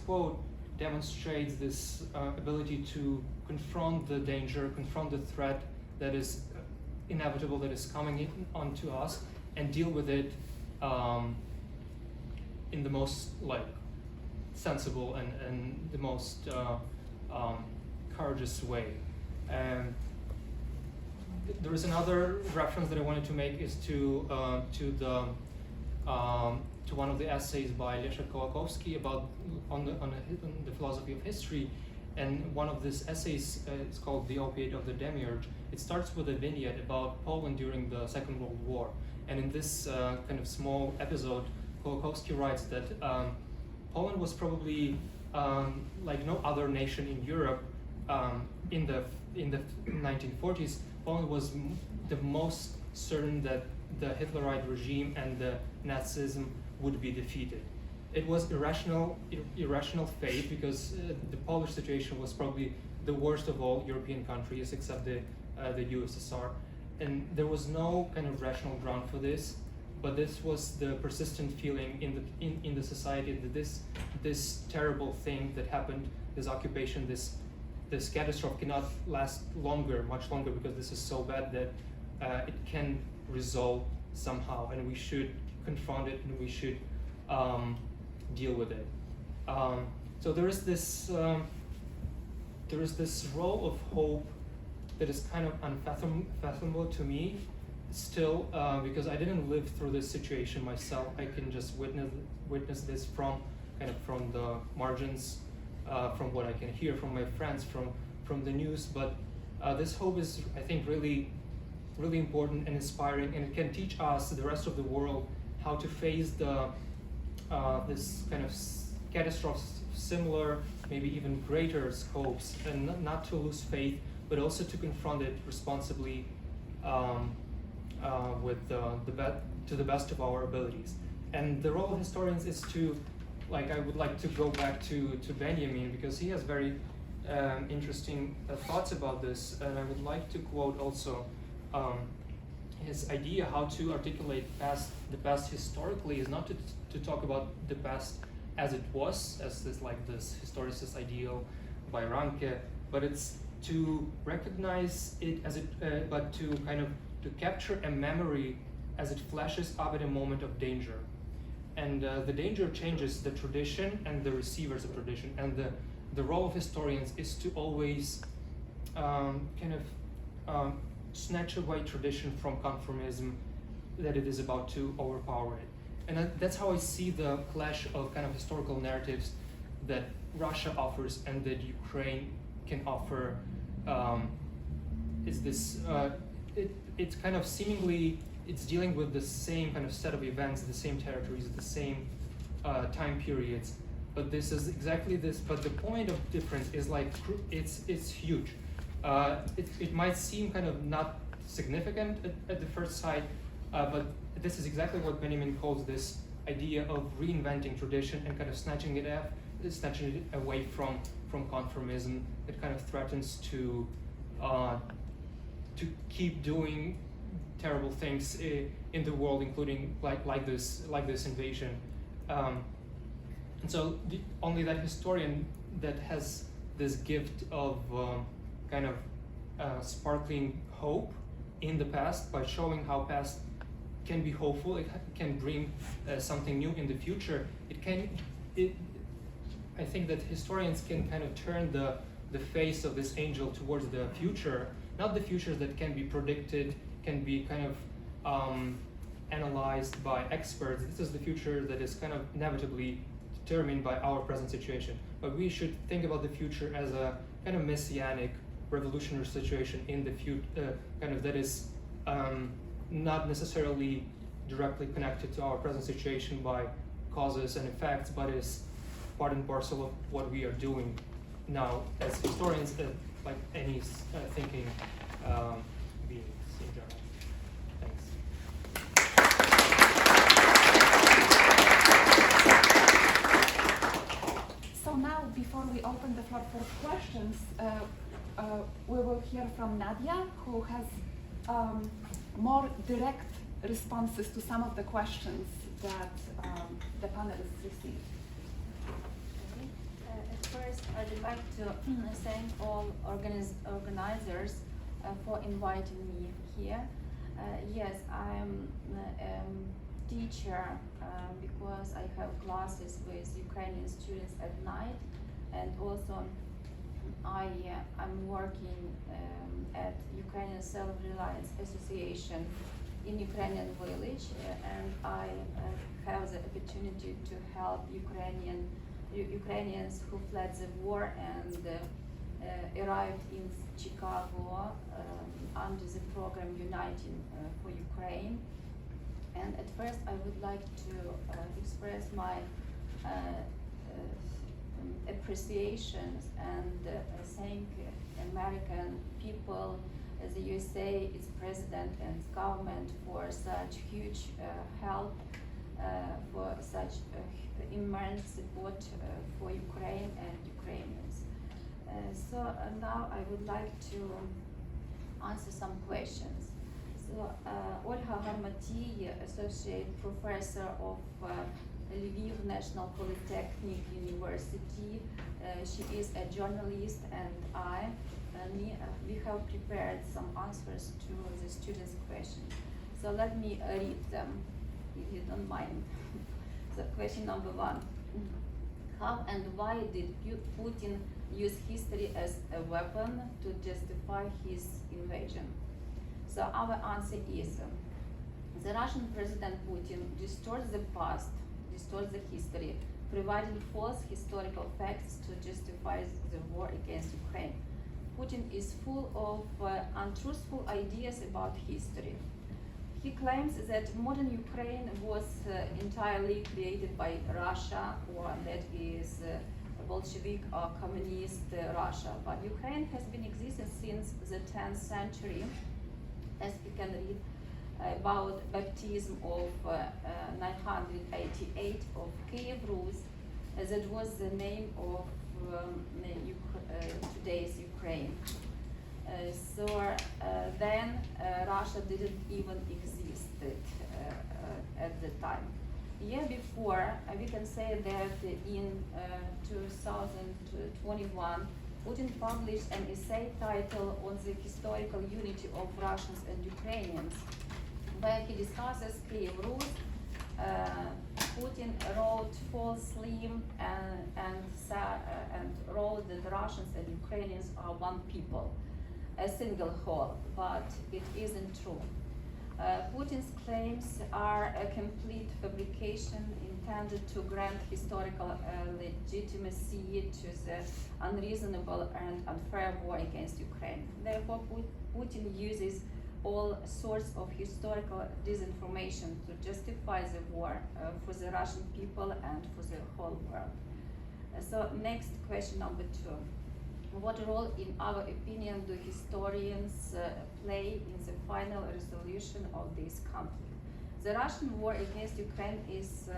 quote demonstrates this ability to confront the danger, confront the threat that is inevitable, that is coming onto us, and deal with it in the most sensible and the most courageous way. There is another reference that I wanted to make is to one of the essays by Leszek Kołakowski about on the philosophy of history, and one of these essays is called "The Opiate of the Demiurge." It starts with a vignette about Poland during the Second World War, and in this kind of small episode, Kołakowski writes that Poland was probably like no other nation in Europe in the 1940s. Poland was the most certain that the Hitlerite regime and the Nazism would be defeated. It was irrational faith, because the Polish situation was probably the worst of all European countries except the USSR, and there was no kind of rational ground for this. But this was the persistent feeling in the society that this terrible thing that happened, this occupation, this catastrophe cannot last much longer, because this is so bad that it can resolve somehow, and we should confront it, and we should deal with it. So there is this role of hope that is kind of unfathomable to me still, because I didn't live through this situation myself. I can just witness this from the margins, from what I can hear from my friends, from the news. But this hope is, I think, really important and inspiring, and it can teach us, the rest of the world, how to face this kind of catastrophe, similar, maybe even greater scopes, and not to lose faith, but also to confront it responsibly, to the best of our abilities. And the role of historians is to, I would like to go back to Benjamin, because he has very interesting thoughts about this, and I would like to quote also his idea how to articulate the past historically is not to talk about the past as it was, as this historicist ideal by Ranke, but it's to recognize it as but to to capture a memory as it flashes up at a moment of danger. And the danger changes the tradition and the receivers of tradition. And the role of historians is to always snatch away tradition from conformism that it is about to overpower it. And that's how I see the clash of historical narratives that Russia offers and that Ukraine can offer. Is this it's seemingly it's dealing with the same set of events, the same territories, the same time periods, but this is exactly this. But the point of difference is it's huge. It might seem not significant at the first sight, but this is exactly what Benjamin calls this idea of reinventing tradition and snatching it away from conformism. It threatens to keep doing terrible things in the world, including like this invasion. And so only that historian that has this gift of sparkling hope in the past by showing how past can be hopeful, it can bring something new in the future. I think that historians can turn the face of this angel towards the future, not the futures that can be predicted, can be analyzed by experts. This is the future that is inevitably determined by our present situation. But we should think about the future as a messianic, revolutionary situation in the future, that is not necessarily directly connected to our present situation by causes and effects, but is part and parcel of what we are doing now as historians, like any thinking beings in general. open the floor for questions, we will hear from Nadia, who has more direct responses to some of the questions that the panelists received. At first, I would like to thank all organizers for inviting me here. Yes, I'm a teacher because I have classes with Ukrainian students at night, and also I'm working at Ukrainian Self-Reliance Association in Ukrainian village, and I have the opportunity to help Ukrainians who fled the war and arrived in Chicago under the program Uniting for Ukraine. And at first I would like to express my appreciations and thank American people, the USA, its president and government for such huge help, for such immense support for Ukraine and Ukrainians. So now I would like to answer some questions. So Olga Garmaty, Associate Professor of Lviv National Polytechnic University, she is a journalist, and we have prepared some answers to the students' questions. So let me read them, if you don't mind. So question number 1. How and why did Putin use history as a weapon to justify his invasion? So our answer is, the Russian President Putin distorts the past, distorts the history, providing false historical facts to justify the war against Ukraine. Putin is full of untruthful ideas about history. He claims that modern Ukraine was entirely created by Russia, or that is Bolshevik or communist Russia. But Ukraine has been existing since the 10th century, as we can read about baptism of 988 of Kiev Rus. That was the name of today's Ukraine. So then Russia didn't even exist at the time. Year before, we can say that in 2021, Putin published an essay titled on the historical unity of Russians and Ukrainians, where he discusses Kiev Rus. Putin wrote falsely and wrote that Russians and Ukrainians are one people, a single whole, but it isn't true. Putin's claims are a complete fabrication intended to grant historical legitimacy to the unreasonable and unfair war against Ukraine. Therefore, Putin uses all sorts of historical disinformation to justify the war for the Russian people and for the whole world. So next question number 2. What role, in our opinion, do historians play in the final resolution of this conflict? The Russian war against Ukraine is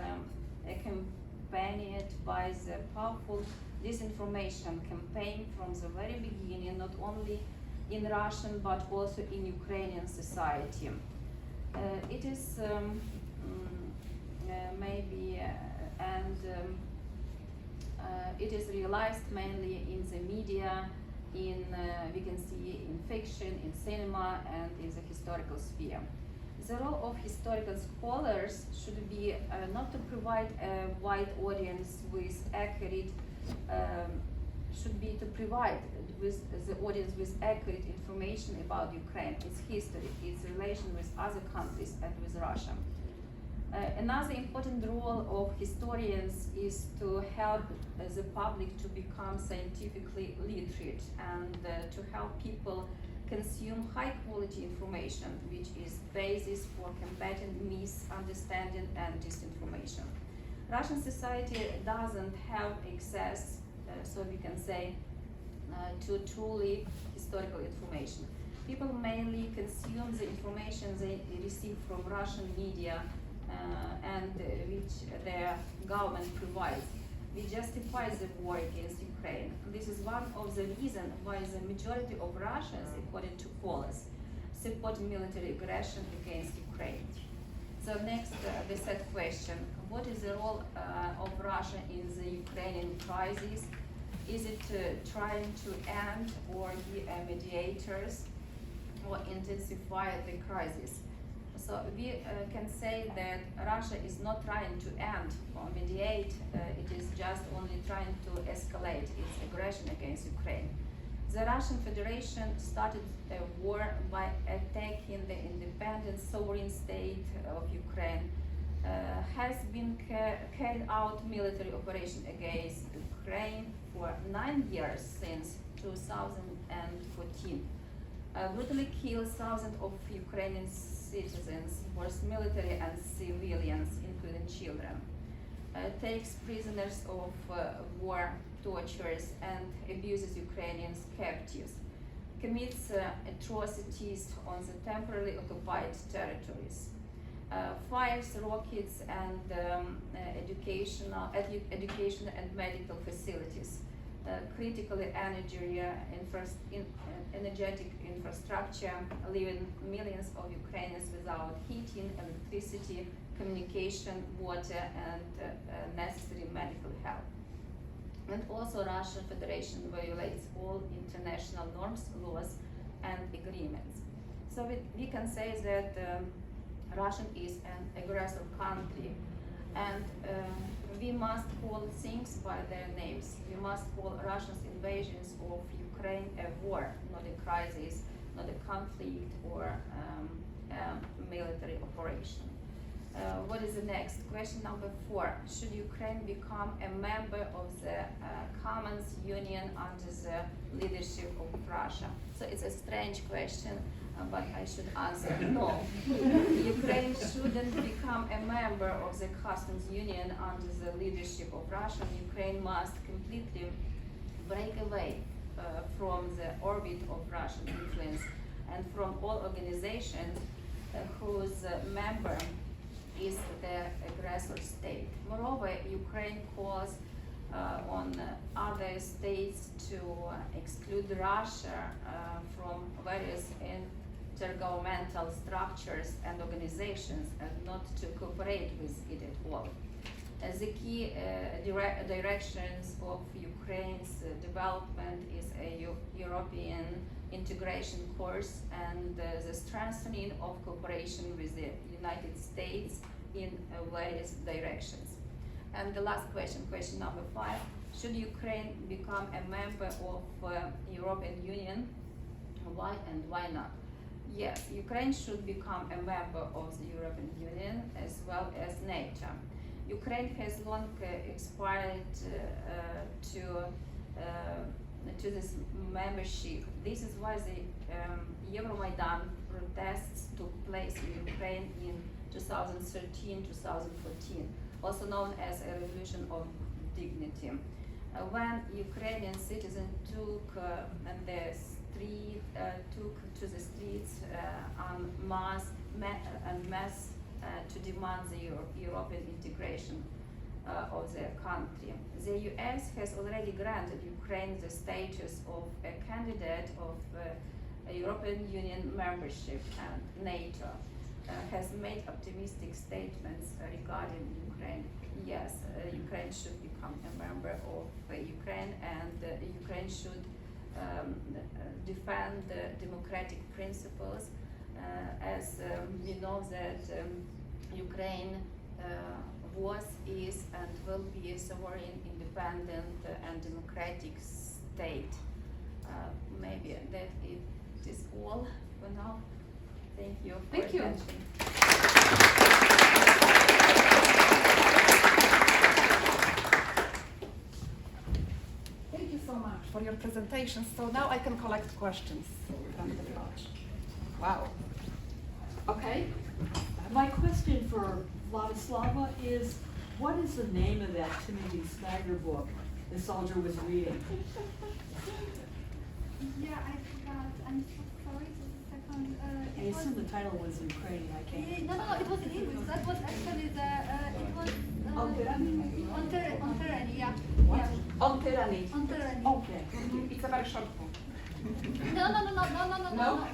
accompanied by the powerful disinformation campaign from the very beginning, not only in Russian but also in Ukrainian society. It is it is realized mainly in the media, we can see in fiction, in cinema, and in the historical sphere. The role of historical scholars should be not to provide a wide audience with accurate, should be to provide with the audience with accurate information about Ukraine, its history, its relation with other countries and with Russia. Another important role of historians is to help the public to become scientifically literate and to help people consume high quality information, which is basis for combating misunderstanding and disinformation. Russian society doesn't have access, so we can say, to truly historical information. People mainly consume the information they receive from Russian media and which their government provides. we justify the war against Ukraine. This is one of the reasons why the majority of Russians, according to polls, support military aggression against Ukraine. So next, the third question: what is the role of Russia in the Ukrainian crisis? Is it trying to end or be a mediators or intensify the crisis? So we can say that Russia is not trying to end or mediate, it is just only trying to escalate its aggression against Ukraine. The Russian Federation started a war by attacking the independent sovereign state of Ukraine, has been carried out military operation against Ukraine for 9 years since 2014. Brutally killed thousands of Ukrainian citizens, both military and civilians, including children. Takes prisoners of war, tortures, and abuses Ukrainian captives. Commits atrocities on the temporarily occupied territories. Fires rockets and education and medical facilities. Critically energetic infrastructure, leaving millions of Ukrainians without heating, electricity, communication, water, and necessary medical help. And also Russian Federation violates all international norms, laws, and agreements. So we can say that Russia is an aggressor country, and we must call things by their names. We must call Russia's invasions of Ukraine a war, not a crisis, not a conflict or a military operation. What is the next? Question number 4. Should Ukraine become a member of the Commons Union under the leadership of Russia? So it's a strange question, but I should answer no. Ukraine shouldn't become a member of the Customs Union under the leadership of Russia. Ukraine must completely break away from the orbit of Russian influence and from all organizations whose member is the aggressor state. Moreover, Ukraine calls on other states to exclude Russia from various intergovernmental structures and organizations and not to cooperate with it at all. The key directions of Ukraine's development is a European integration course and the strengthening of cooperation with the United States in various directions. And the last question, question number 5, should Ukraine become a member of European Union? Why and why not? Yes, Ukraine should become a member of the European Union as well as NATO. Ukraine has long aspired to this membership. This is why the Euromaidan protests took place in Ukraine in 2013-2014, also known as a revolution of dignity. When Ukrainian citizens took to the streets en masse to demand the European integration of their country. The US has already granted Ukraine the status of a candidate of European Union membership, and NATO has made optimistic statements regarding Ukraine. Yes, Ukraine should become a member of Ukraine, and Ukraine should defend democratic principles, as we know that Ukraine was, is, and will be a sovereign, independent, and democratic state. Maybe that it is all for now. Thank you for Thank you. attention. Thank you so much for your presentation. So now I can collect questions from the lodge. Wow. Okay. My question for Vladislava is, what is the name of that Timothy Snyder book the soldier was reading? Yeah, I forgot. I'm so sorry. Just a second. I assume the title was in Ukrainian. I can't. No, it was in English. That was actually the. It was On tyranny, maybe, On right? tyranny, yeah. What? Yeah. On tyranny. On tyranny. Okay. It's a very short book. No. No?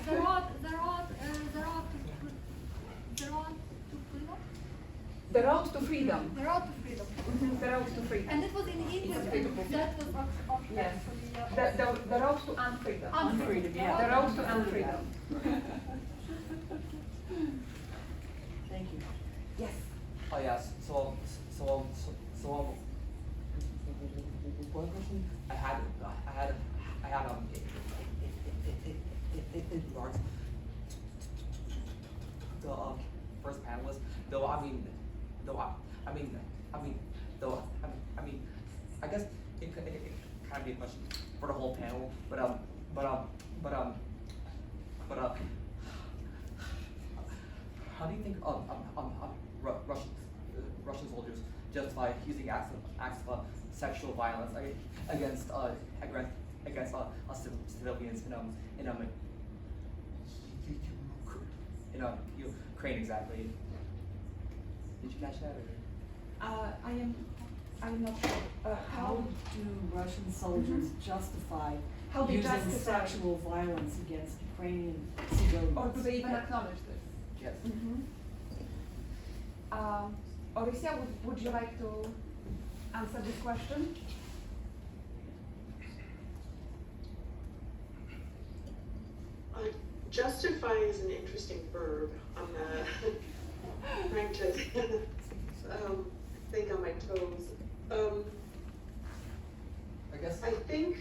The road to freedom. The Road to Freedom. The road to freedom. The Road to Freedom. And it was in English. It's a beautiful book. That was Yes. actually. The Road to Unfreedom. Unfreedom, yeah. The Road to Unfreedom. Thank you. Yes. Oh yes. So one question I had in regards to the first panelist. I guess it kind of be a question for the whole panel, but how do you think Russian soldiers justify using acts of sexual violence against civilians in Ukraine exactly? Did you catch that? I'm not sure. How do Russian soldiers justify How they using justify- sexual violence against Ukrainian civilians? Or do they even acknowledge this? Yes. Orysia, would you like to answer this question? Justify is an interesting verb. I'm trying to think on my toes. I guess. I think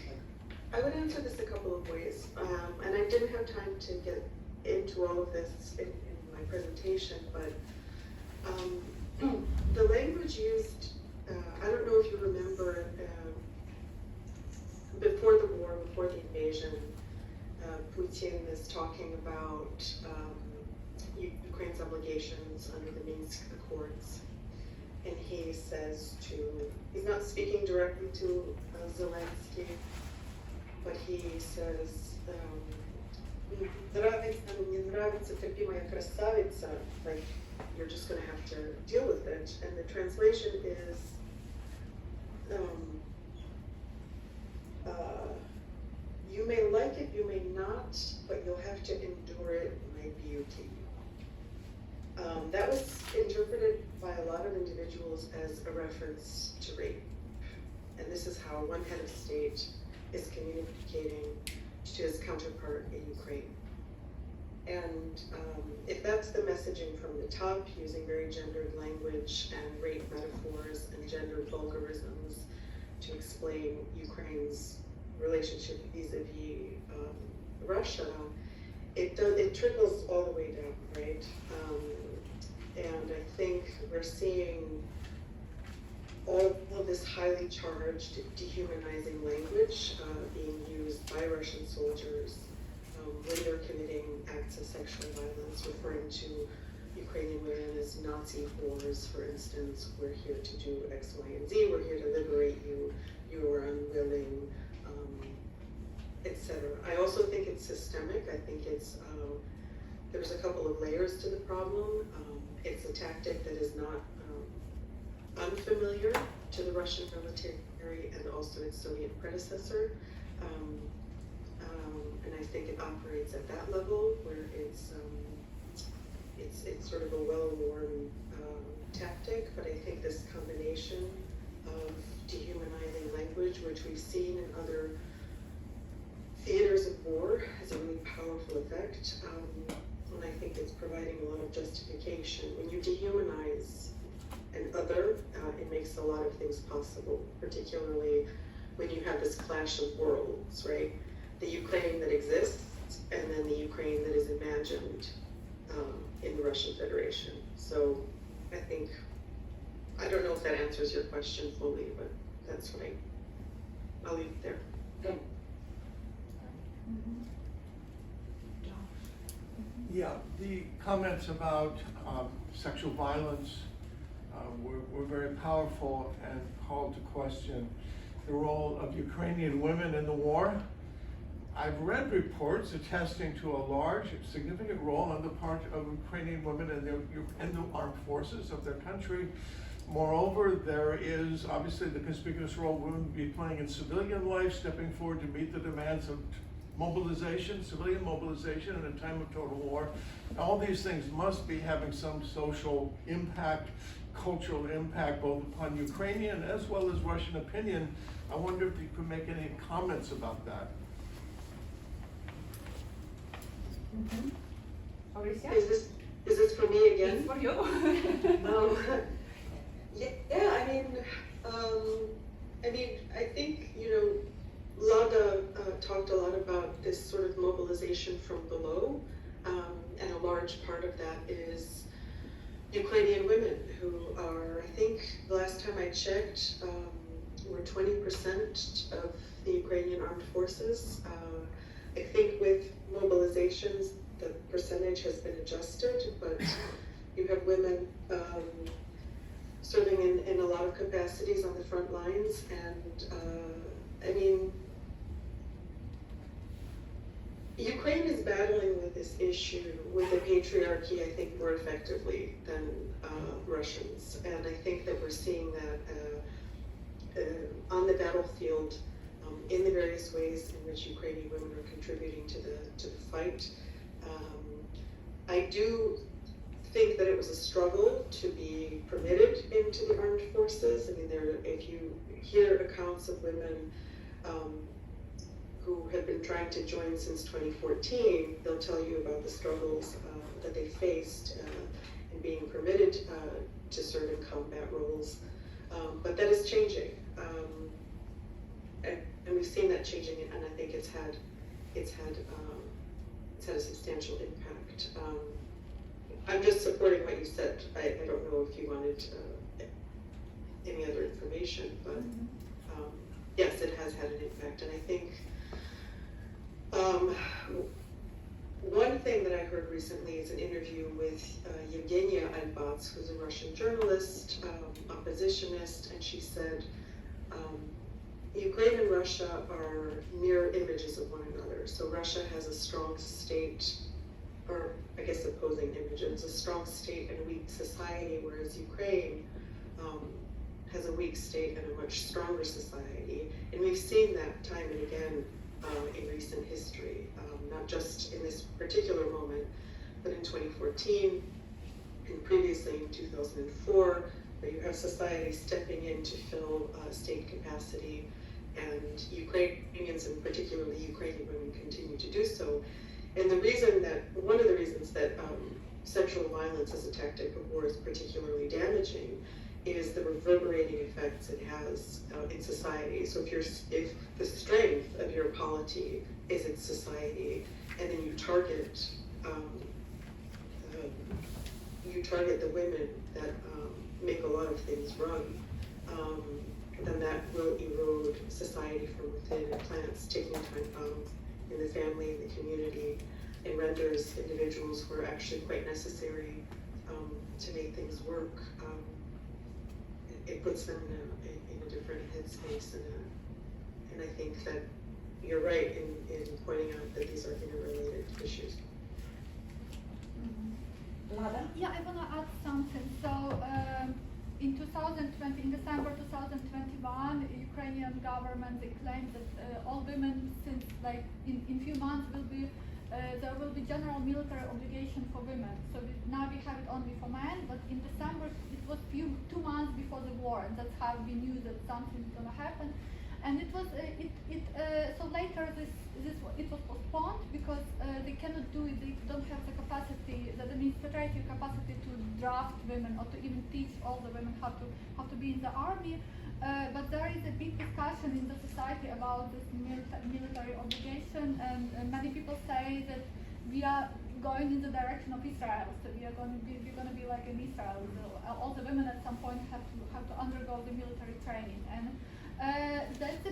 I would answer this a couple of ways, and I didn't have time to get into all of this in my presentation, but the language used, I don't know if you remember, before the war, before the invasion, Putin is talking about Ukraine's obligations under the Minsk Accords. And he says he's not speaking directly to Zelensky, but he says, нравится, не нравится, терпи моя красавица, like, you're just going to have to deal with it. And the translation is, you may like it, you may not, but you'll have to endure it, my beauty. That was interpreted by a lot of individuals as a reference to rape. And this is how one head of state is communicating to his counterpart in Ukraine. And if that's the messaging from the top, using very gendered language and rape metaphors and gendered vulgarisms to explain Ukraine's relationship vis-a-vis Russia, it trickles all the way down, right? And I think we're seeing all of this highly charged, dehumanizing language being used by Russian soldiers when they're committing acts of sexual violence, referring to Ukrainian women as Nazi whores, for instance. We're here to do X, Y, and Z. We're here to liberate you. You are unwilling, etc. I also think it's systemic. I think it's there's a couple of layers to the problem. It's a tactic that is not unfamiliar to the Russian military and also its Soviet predecessor. And I think it operates at that level where it's sort of a well-worn tactic, but I think this combination of dehumanizing language, which we've seen in other theaters of war, has a really powerful effect. And I think it's providing a lot of justification. When you dehumanize an other, it makes a lot of things possible, particularly when you have this clash of worlds, right? The Ukraine that exists, and then the Ukraine that is imagined in the Russian Federation. So I think, I don't know if that answers your question fully, but that's what I'll leave it there. Yeah, the comments about sexual violence were very powerful and called to question the role of Ukrainian women in the war. I've read reports attesting to a large, significant role on the part of Ukrainian women in the armed forces of their country, Moreover, there is obviously the conspicuous role women will be playing in civilian life, stepping forward to meet the demands of mobilization, civilian mobilization in a time of total war. All these things must be having some social impact, cultural impact, both upon Ukrainian as well as Russian opinion. I wonder if you could make any comments about that. Orysia? Is this for me again? It's for you. I think, Lada talked a lot about this sort of mobilization from below, and a large part of that is Ukrainian women who are, I think, the last time I checked, were 20% of the Ukrainian armed forces. I think with mobilizations, the percentage has been adjusted, but you have women serving in a lot of capacities on the front lines, and Ukraine is battling with this issue with the patriarchy, I think, more effectively than Russians, and I think that we're seeing that on the battlefield in the various ways in which Ukrainian women are contributing to the fight. I do think that it was a struggle to be permitted into the armed forces. If you hear accounts of women who have been trying to join since 2014, they'll tell you about the struggles that they faced in being permitted to serve in combat roles. But that is changing, and we've seen that changing, and I think it's had a substantial impact. I'm just supporting what you said. I don't know if you wanted any other information, but yes, it has had an impact, and I think one thing that I heard recently is an interview with Yevgenia Albats, who's a Russian journalist, oppositionist, and she said, Ukraine and Russia are mirror images of one another. So Russia has a strong state, or I guess opposing images, a strong state and a weak society, whereas Ukraine has a weak state and a much stronger society. And we've seen that time and again in recent history, not just in this particular moment, but in 2014 and previously in 2004, where you have society stepping in to fill state capacity, and Ukrainians, and particularly Ukrainian women, continue to do so. And one of the reasons that sexual violence as a tactic of war is particularly damaging is the reverberating effects it has in society. So if the strength of your polity is its society, and then you target the women that make a lot of things run, then that will erode society from within and plants taking time in the family, in the community, and renders individuals who are actually quite necessary to make things work. It puts them in a different headspace, and I think that you're right in pointing out that these are interrelated issues. Lada? Yeah, I want to add something. So in 2020, in December 2021, the Ukrainian government, they claimed that all women, since in few months there will be general military obligation for women. So now we have it only for men, but in December it was 2 months before the war, and that's how we knew that something is going to happen. And it was so later it was postponed because they cannot do it. They don't have the capacity, the administrative capacity to draft women or to even teach all the women how to be in the army. But there is a big discussion in the society about this military obligation, and many people say that we are going in the direction of Israel. So we're going to be like in Israel. So all the women at some point have to undergo the military training, and that's a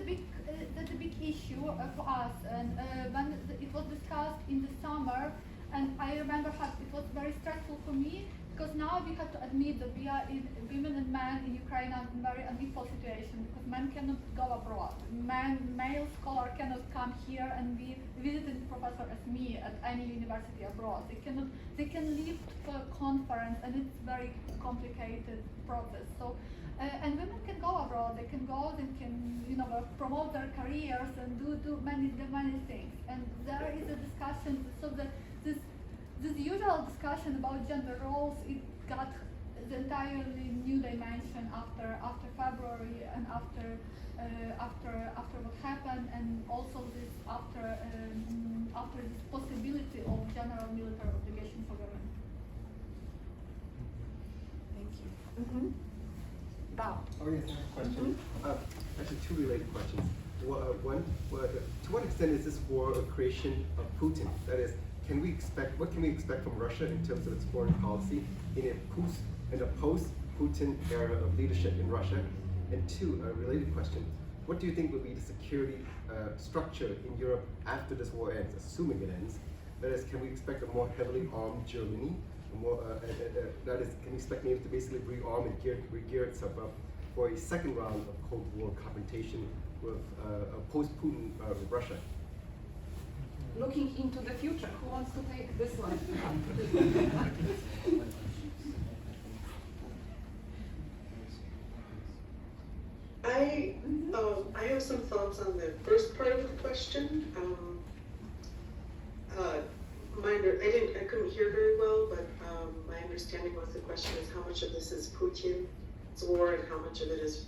big issue for us. And when it was discussed in the summer, and I remember how it was very stressful for me because now we have to admit that we are women and men in Ukraine are in very unequal situation because men cannot go abroad. Male scholar cannot come here and be visiting professor as me at any university abroad. They can leave for a conference and it's very complicated process. So, and women can go abroad. They can go. They can, promote their careers and do many things. And there is a discussion. So that this usual discussion about gender roles, it got the entirely new dimension after February and after what happened, and also this after this possibility of general military obligation for women. Thank you. Bob. Oh yes, I have a question. Actually, two related questions. One, to what extent is this war a creation of Putin? That is, what can we expect from Russia in terms of its foreign policy in a post-Putin era of leadership in Russia? And two, a related question: what do you think will be the security structure in Europe after this war ends, assuming it ends? That is, can we expect a more heavily armed Germany? That is, can we expect maybe to basically rearm and re-gear itself up for a second round of Cold War confrontation with a post-Putin Russia? Looking into the future, who wants to take this one? I have some thoughts on the first part of the question. I couldn't hear very well, but my understanding was the question is how much of this is Putin's war and how much of it is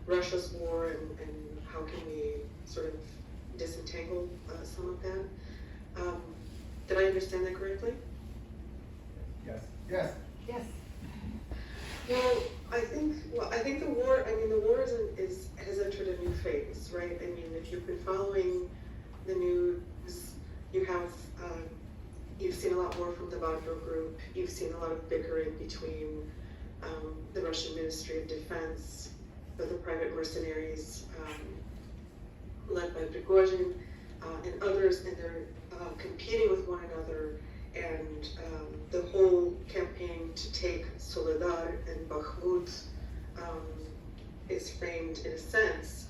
Russia's war, and how can we sort of disentangle some of that. Did I understand that correctly? Yes. Yes. Yes. Well, I think the war has entered a new phase, right? I mean, if you've been following the news, you've seen a lot more from the Wagner Group. You've seen a lot of bickering between the Russian Ministry of Defense, the private mercenaries led by Prigozhin and others, and they're competing with one another. And the whole campaign to take Soledar and Bakhmut is framed, in a sense,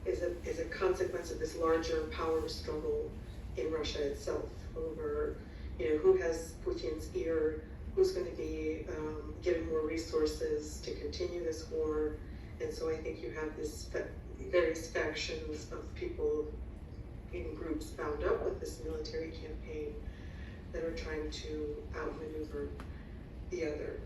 is a consequence of this larger power struggle in Russia itself over, who has Putin's ear, who's going to be given more resources to continue this war. And so I think you have this various factions of people in groups bound up with this military campaign that are trying to outmaneuver the other.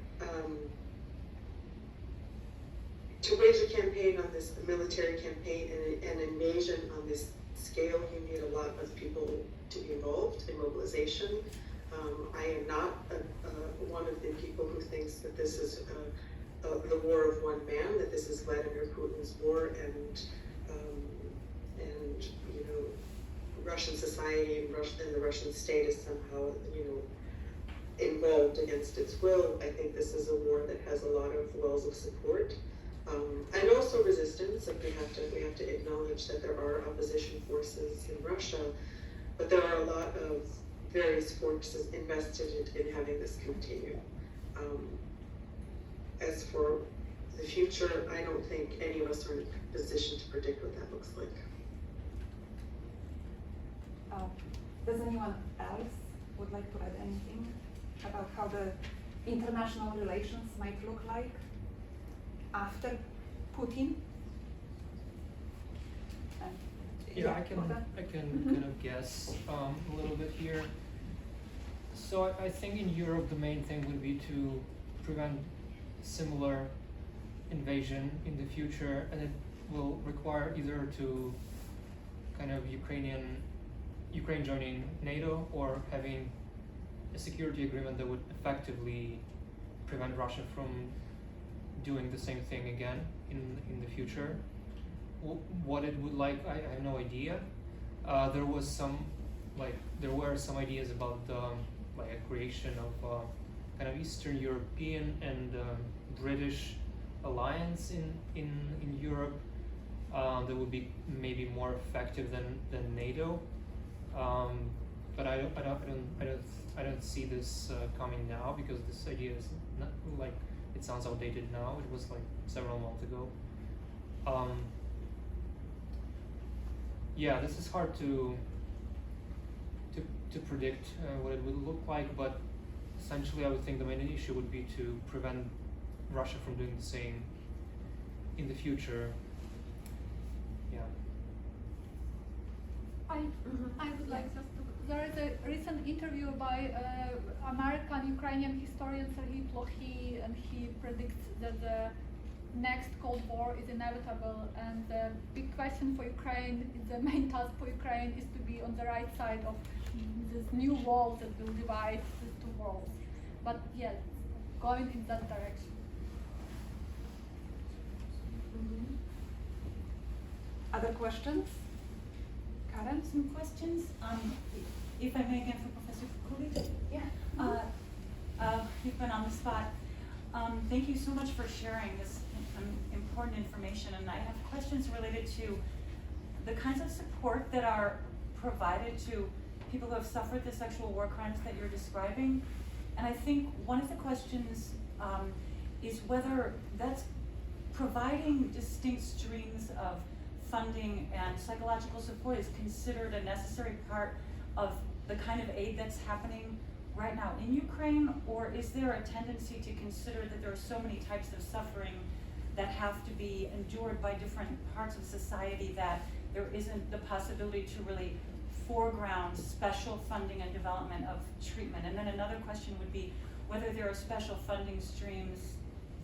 To wage a campaign on this military campaign and an invasion on this scale, you need a lot of people to be involved in mobilization. I am not one of the people who thinks that this is the war of one man, that this is Vladimir Putin's war, and Russian society and the Russian state is somehow involved against its will. I think this is a war that has a lot of wells of support. And also resistance, and we have to acknowledge that there are opposition forces in Russia, but there are a lot of various forces invested in having this continue. As for the future, I don't think any of us are in a position to predict what that looks like. Does anyone else would like to add anything about how the international relations might look like after Putin? Yeah, I can kind of guess a little bit here. So I think in Europe the main thing would be to prevent similar invasion in the future, and it will require either to kind of Ukraine joining NATO or having a security agreement that would effectively prevent Russia from doing the same thing again in the future. What it would like, I have no idea. There were some ideas about a creation of kind of Eastern European and British alliance in Europe that would be maybe more effective than NATO. but I don't see this coming now, because this idea is not like, it sounds outdated now. It was like several months ago. Yeah, this is hard to predict what it would look like, but essentially I would think the main issue would be to prevent Russia from doing the same in the future. Yeah. I would like just to, there is a recent interview by American Ukrainian historian Serhiy Plokhy, and he predicts that the next Cold War is inevitable, and the big question for Ukraine, the main task for Ukraine, is to be on the right side of this new wall that will divide these two worlds. But yes, going in that direction. Other questions? Karen? Some questions, if I may, again, for Professor Kulick. Yeah. You've been on the spot. Thank you so much for sharing this important information, and I have questions related to the kinds of support that are provided to people who have suffered the sexual war crimes that you're describing. And I think one of the questions is whether that's providing distinct streams of funding and psychological support is considered a necessary part of the kind of aid that's happening right now in Ukraine, or is there a tendency to consider that there are so many types of suffering that have to be endured by different parts of society that there isn't the possibility to really foreground special funding and development of treatment? And then another question would be whether there are special funding streams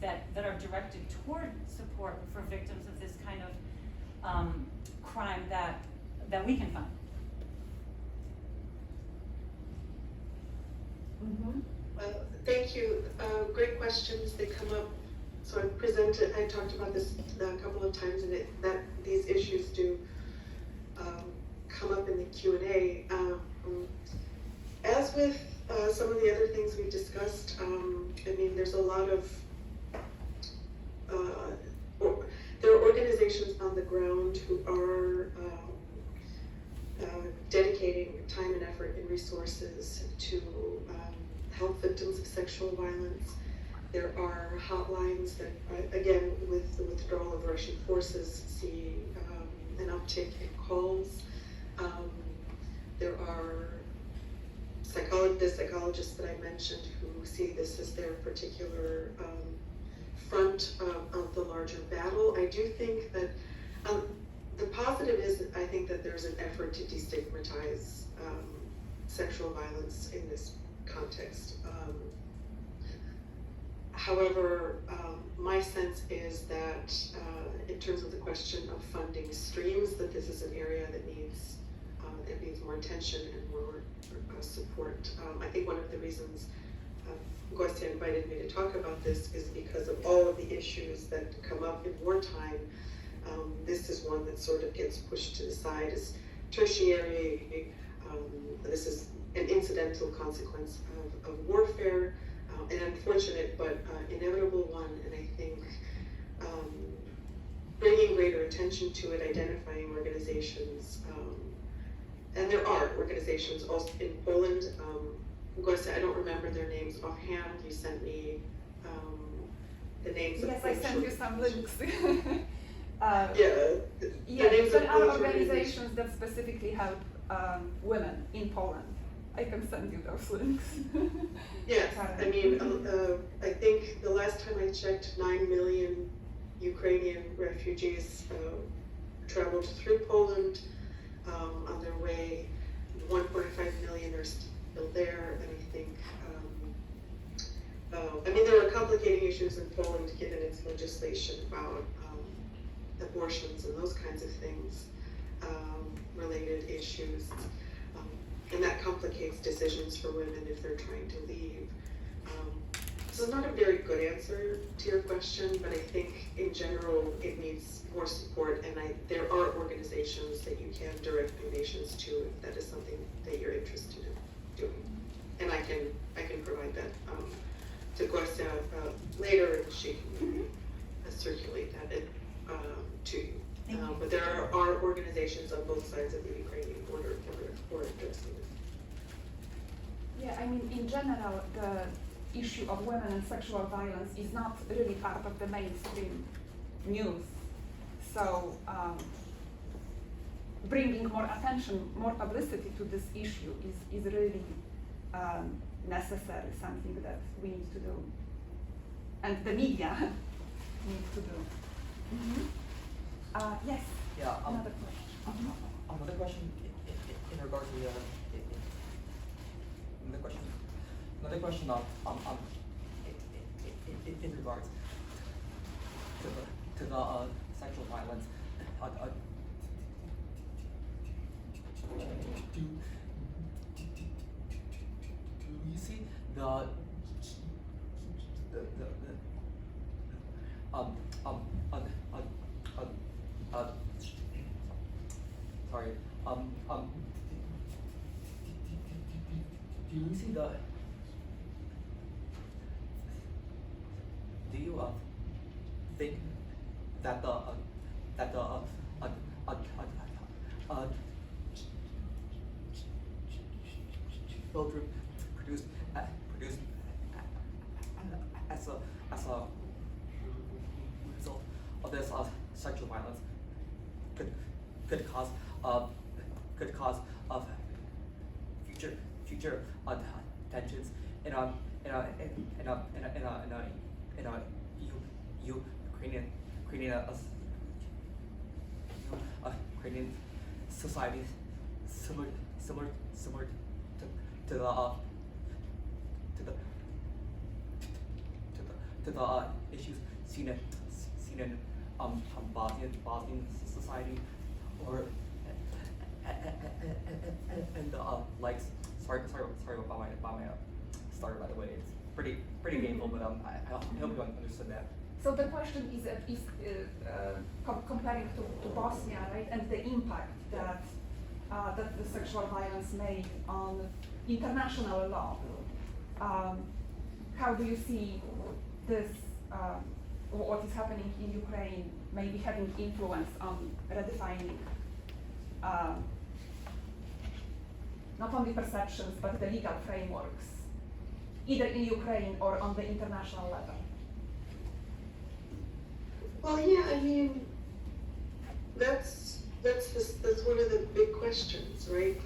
that are directed toward support for victims of this kind of crime that we can fund. Thank you. Great questions. They come up. So I talked about this a couple of times, and these issues do come up in the Q&A. As with some of the other things we discussed, I mean, there's a lot of there are organizations on the ground who are dedicating time and effort and resources to help victims of sexual violence. There are hotlines that, again, with the withdrawal of Russian forces, see an uptick in calls. There are the psychologists that I mentioned who see this as their particular front of the larger battle. I do think that the positive is that I think that there's an effort to destigmatize sexual violence in this context. However, my sense is that in terms of the question of funding streams, that this is an area that needs more attention and more support. I think one of the reasons Gostya invited me to talk about this is because of all of the issues that come up in wartime. This is one that sort of gets pushed to the side as tertiary. This is an incidental consequence of warfare, an unfortunate but inevitable one, and I think bringing greater attention to it, identifying organizations, and there are organizations also in Poland. Gostya, I don't remember their names offhand. You sent me the names of Yes, I sent you some links. Names there of are those organizations that specifically help women in Poland. I can send you those links. Yes, I mean, I think the last time I checked, 9 million Ukrainian refugees traveled through Poland on their way. 1.5 million are still there, and I think, I mean, there are complicating issues in Poland given its legislation about abortions and those kinds of things, related issues. And that complicates decisions for women if they're trying to leave. So it's not a very good answer to your question, but I think in general it needs more support, and there are organizations that you can direct donations to if that is something that you're interested in doing. And I can provide that to Gostya later, and she can circulate that to you. But there are organizations on both sides of the Ukrainian border who are addressing this. Yeah, I mean, in general, the issue of women and sexual violence is not really part of the mainstream news. So bringing more attention, more publicity to this issue is really necessary, something that we need to do. And the media need to do. Yes, Yeah. another question. Another question in regards to the another question in regards to the sexual violence. Do you see the sorry, do you see the, do you think that the children produced as a result of this sexual violence could cause of future tensions in a Ukrainian society similar to the issues seen in Bosnian society, or and the likes. Sorry about my start, by the way. It's pretty painful, but I hope you understood that. So the question is comparing to Bosnia, right, and the impact that the sexual violence made on international law. How do you see this, what is happening in Ukraine, maybe having influence on redefining not only perceptions, but the legal frameworks, either in Ukraine or on the international level? Well, yeah, I mean, that's one of the big questions, right?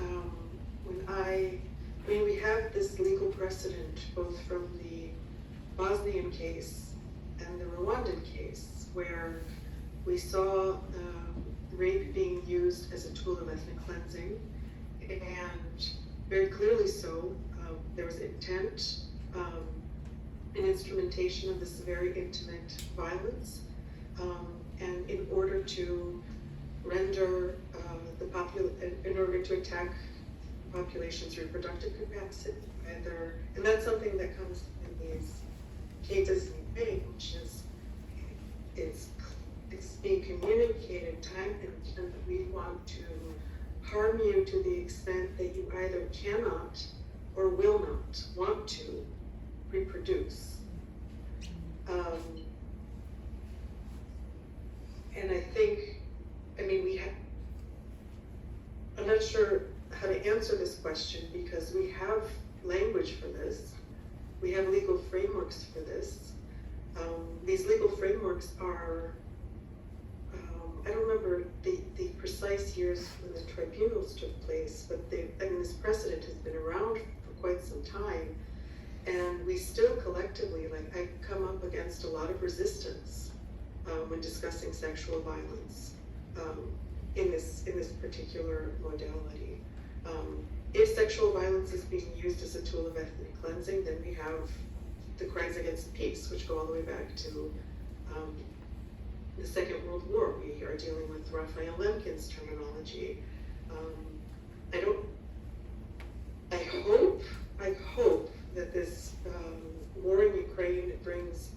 We have this legal precedent both from the Bosnian case and the Rwandan case, where we saw rape being used as a tool of ethnic cleansing, and very clearly so. There was intent and instrumentation of this very intimate violence, and in order to render in order to attack the population's reproductive capacity, and that's something that comes in these cases in Ukraine, which is it's being communicated time and again that we want to harm you to the extent that you either cannot or will not want to reproduce. And I think, I'm not sure how to answer this question because we have language for this. We have legal frameworks for this. These legal frameworks are, I don't remember the precise years when the tribunals took place, but this precedent has been around for quite some time. And we still collectively, I come up against a lot of resistance when discussing sexual violence in this particular modality. If sexual violence is being used as a tool of ethnic cleansing, then we have the crimes against peace, which go all the way back to the Second World War. We are dealing with Raphael Lemkin's terminology. I hope that this war in Ukraine brings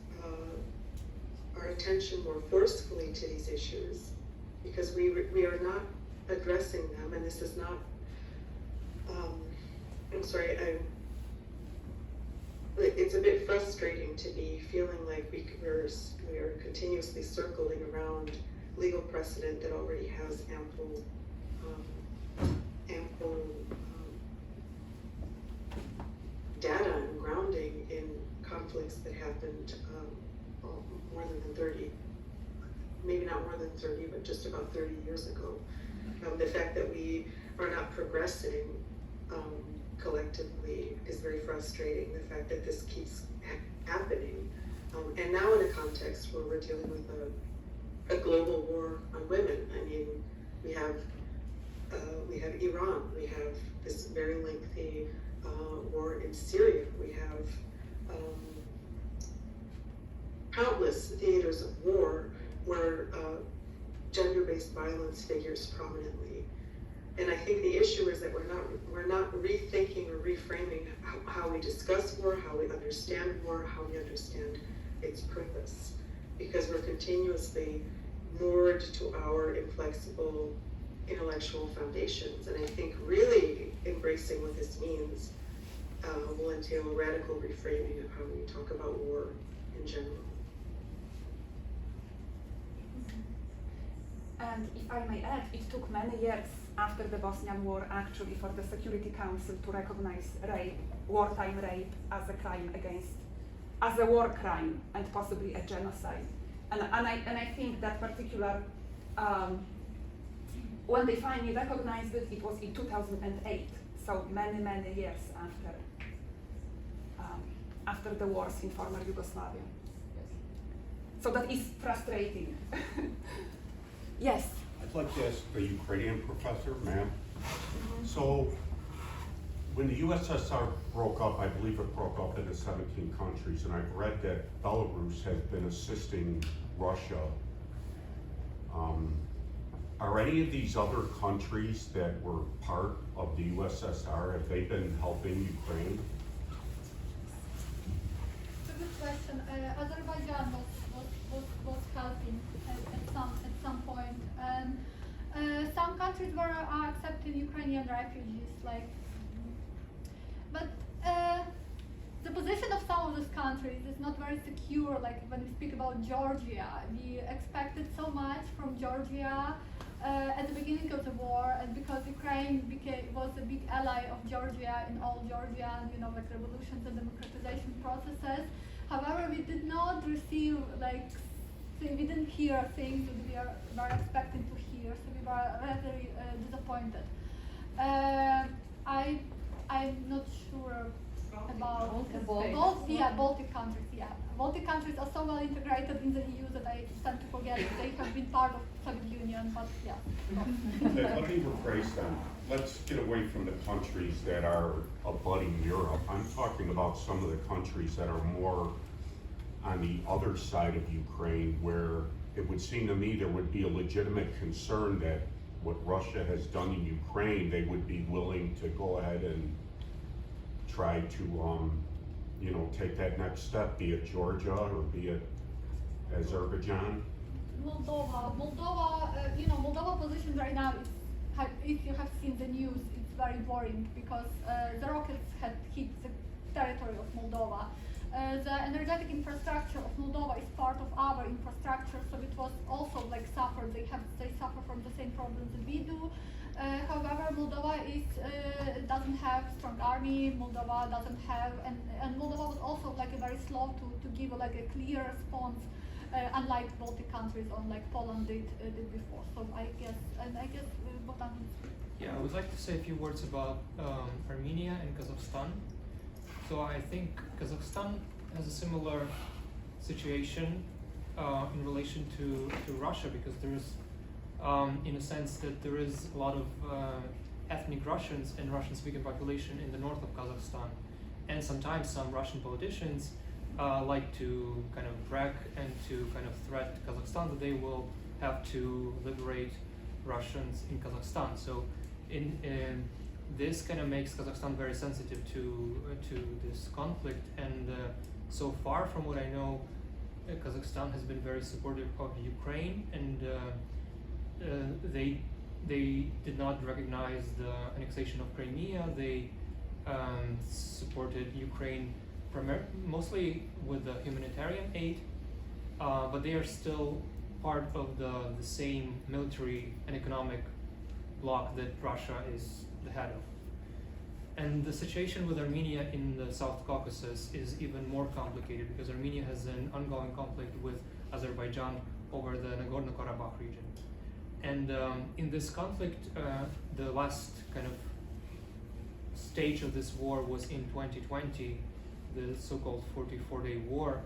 our attention more forcefully to these issues, because we are not addressing them, and this is not, it's a bit frustrating to be feeling like we are continuously circling around legal precedent that already has ample conflicts that happened more than 30, maybe not more than 30, but just about 30 years ago. The fact that we are not progressing collectively is very frustrating. The fact that this keeps happening, and now in a context where we're dealing with a global war on women. I mean, we have Iran, we have this very lengthy war in Syria, we have countless theaters of war where gender-based violence figures prominently. And I think the issue is that we're not rethinking or reframing how we discuss war, how we understand war, how we understand its purpose, because we're continuously moored to our inflexible intellectual foundations. And I think really embracing what this means will entail a radical reframing of how we talk about war in general. And if I may add, it took many years after the Bosnian War actually for the Security Council to recognize rape, wartime rape, as a crime as a war crime and possibly a genocide. And I think that particular, when they finally recognized it, it was in 2008, so many years after the wars in former Yugoslavia. Yes. So that is frustrating. Yes. I'd like to ask the Ukrainian professor, ma'am. So, when the USSR broke up, I believe it broke up into 17 countries, and I've read that Belarus has been assisting Russia. Are any of these other countries that were part of the USSR, have they been helping Ukraine? It's a good question. Azerbaijan was helping at some point, and some countries were accepting Ukrainian refugees, but the position of some of these countries is not very secure. Like when we speak about Georgia, we expected so much from Georgia at the beginning of the war, and because Ukraine was a big ally of Georgia in all Georgian, revolutions and democratization processes. However, we did not receive we didn't hear things that we were expecting to hear, so we were very disappointed. I'm not sure about Baltic countries. Yeah, Baltic countries are so well integrated in the EU that I tend to forget that they have been part of the Soviet Union. But yeah. Let me rephrase then. Let's get away from the countries that are abutting Europe. I'm talking about some of the countries that are more on the other side of Ukraine, where it would seem to me there would be a legitimate concern that what Russia has done in Ukraine, they would be willing to go ahead and try to, take that next step, be it Georgia or be it Azerbaijan. Moldova, Moldova position right now is, if you have seen the news, it's very worrying because the rockets had hit the territory of Moldova. The energetic infrastructure of Moldova is part of our infrastructure, so it was also suffered. They suffer from the same problems that we do. However, Moldova doesn't have strong army. Moldova doesn't have, and Moldova was also very slow to give a clear response, unlike Baltic countries or Poland did before. So I guess Bogdan. Yeah, I would like to say a few words about Armenia and Kazakhstan. So I think Kazakhstan has a similar situation in relation to Russia, because there is, in a sense, that there is a lot of ethnic Russians and Russian-speaking population in the north of Kazakhstan, and sometimes some Russian politicians like to kind of brag and to kind of threat Kazakhstan that they will have to liberate Russians in Kazakhstan. So in this kind of makes Kazakhstan very sensitive to this conflict, and so far from what I know, Kazakhstan has been very supportive of Ukraine, and they did not recognize the annexation of Crimea. They supported Ukraine mostly with the humanitarian aid, but they are still part of the same military and economic bloc that Russia is the head of. And the situation with Armenia in the South Caucasus is even more complicated because Armenia has an ongoing conflict with Azerbaijan over the Nagorno-Karabakh region. And in this conflict, the last kind of stage of this war was in 2020, the so-called 44-day war,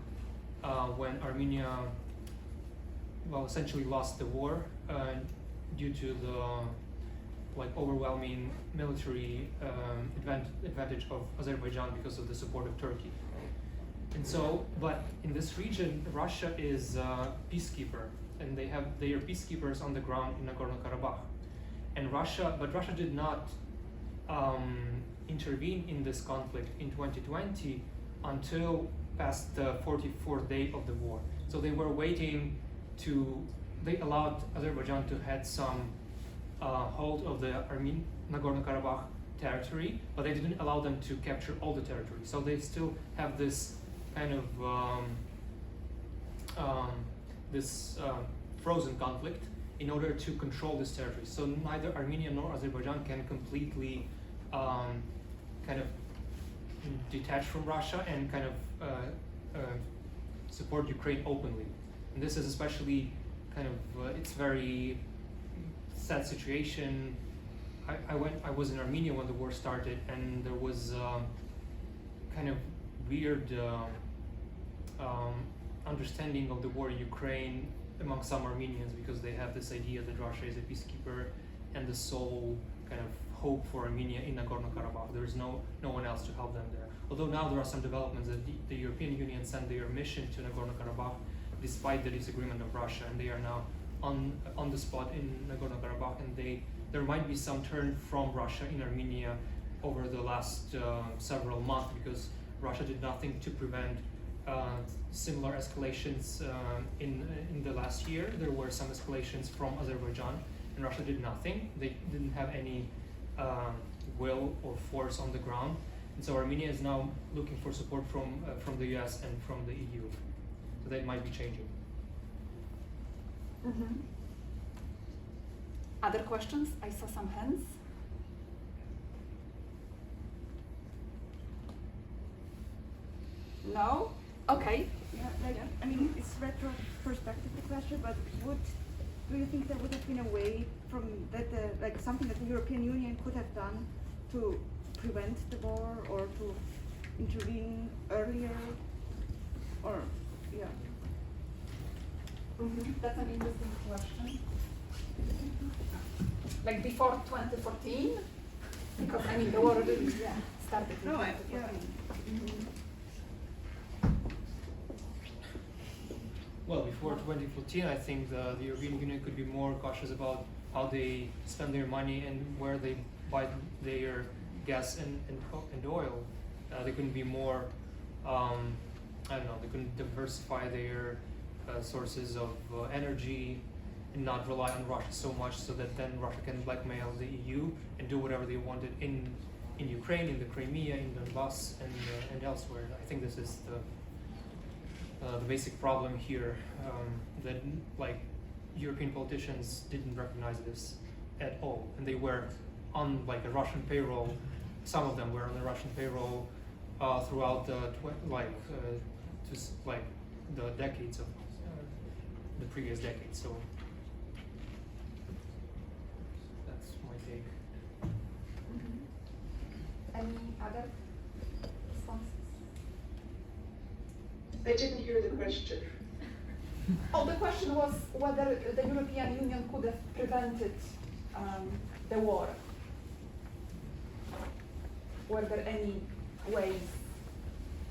when Armenia, well, essentially lost the war due to the overwhelming military advantage of Azerbaijan because of the support of Turkey. And so, but in this region, Russia is a peacekeeper, and they are peacekeepers on the ground in Nagorno-Karabakh. And Russia did not intervene in this conflict in 2020 until past the 44th day of the war. So they were waiting they allowed Azerbaijan to have some hold of the Nagorno-Karabakh territory, but they didn't allow them to capture all the territory. So they still have this kind of frozen conflict in order to control this territory. So neither Armenia nor Azerbaijan can completely kind of detach from Russia and kind of support Ukraine openly. And this is especially kind of, it's very sad situation. I was in Armenia when the war started, and there was kind of weird understanding of the war in Ukraine among some Armenians, because they have this idea that Russia is a peacekeeper and the sole kind of hope for Armenia in Nagorno-Karabakh. There is no one else to help them there. Although now there are some developments that the European Union sent their mission to Nagorno-Karabakh despite the disagreement of Russia, and they are now on the spot in Nagorno-Karabakh, and there might be some turn from Russia in Armenia over the last several months, because Russia did nothing to prevent similar escalations in the last year. There were some escalations from Azerbaijan, and Russia did nothing. They didn't have any will or force on the ground, and so Armenia is now looking for support from the US and from the EU. So that might be changing. Mm-hmm. Other questions? I saw some hands. No? Okay. I mean, it's retro perspective the question, but do you think there would have been a way from that, something that the European Union could have done to prevent the war or to intervene earlier? Or, yeah. Mm-hmm. That's an interesting question. Like before 2014? Because I mean the war really started in 2014. Well, before 2014, I think the European Union could be more cautious about how they spend their money and where they buy their gas and oil. They couldn't be more, they couldn't diversify their sources of energy and not rely on Russia so much, so that then Russia can blackmail the EU and do whatever they wanted in Ukraine, in the Crimea, in Donbass, and elsewhere. I think this is the basic problem here, that European politicians didn't recognize this at all, and they were on a Russian payroll. Some of them were on the Russian payroll throughout the the decades of the previous decades. So that's my take. Mm-hmm. Any other responses? I didn't hear the question. Oh, the question was whether the European Union could have prevented the war. Were there any ways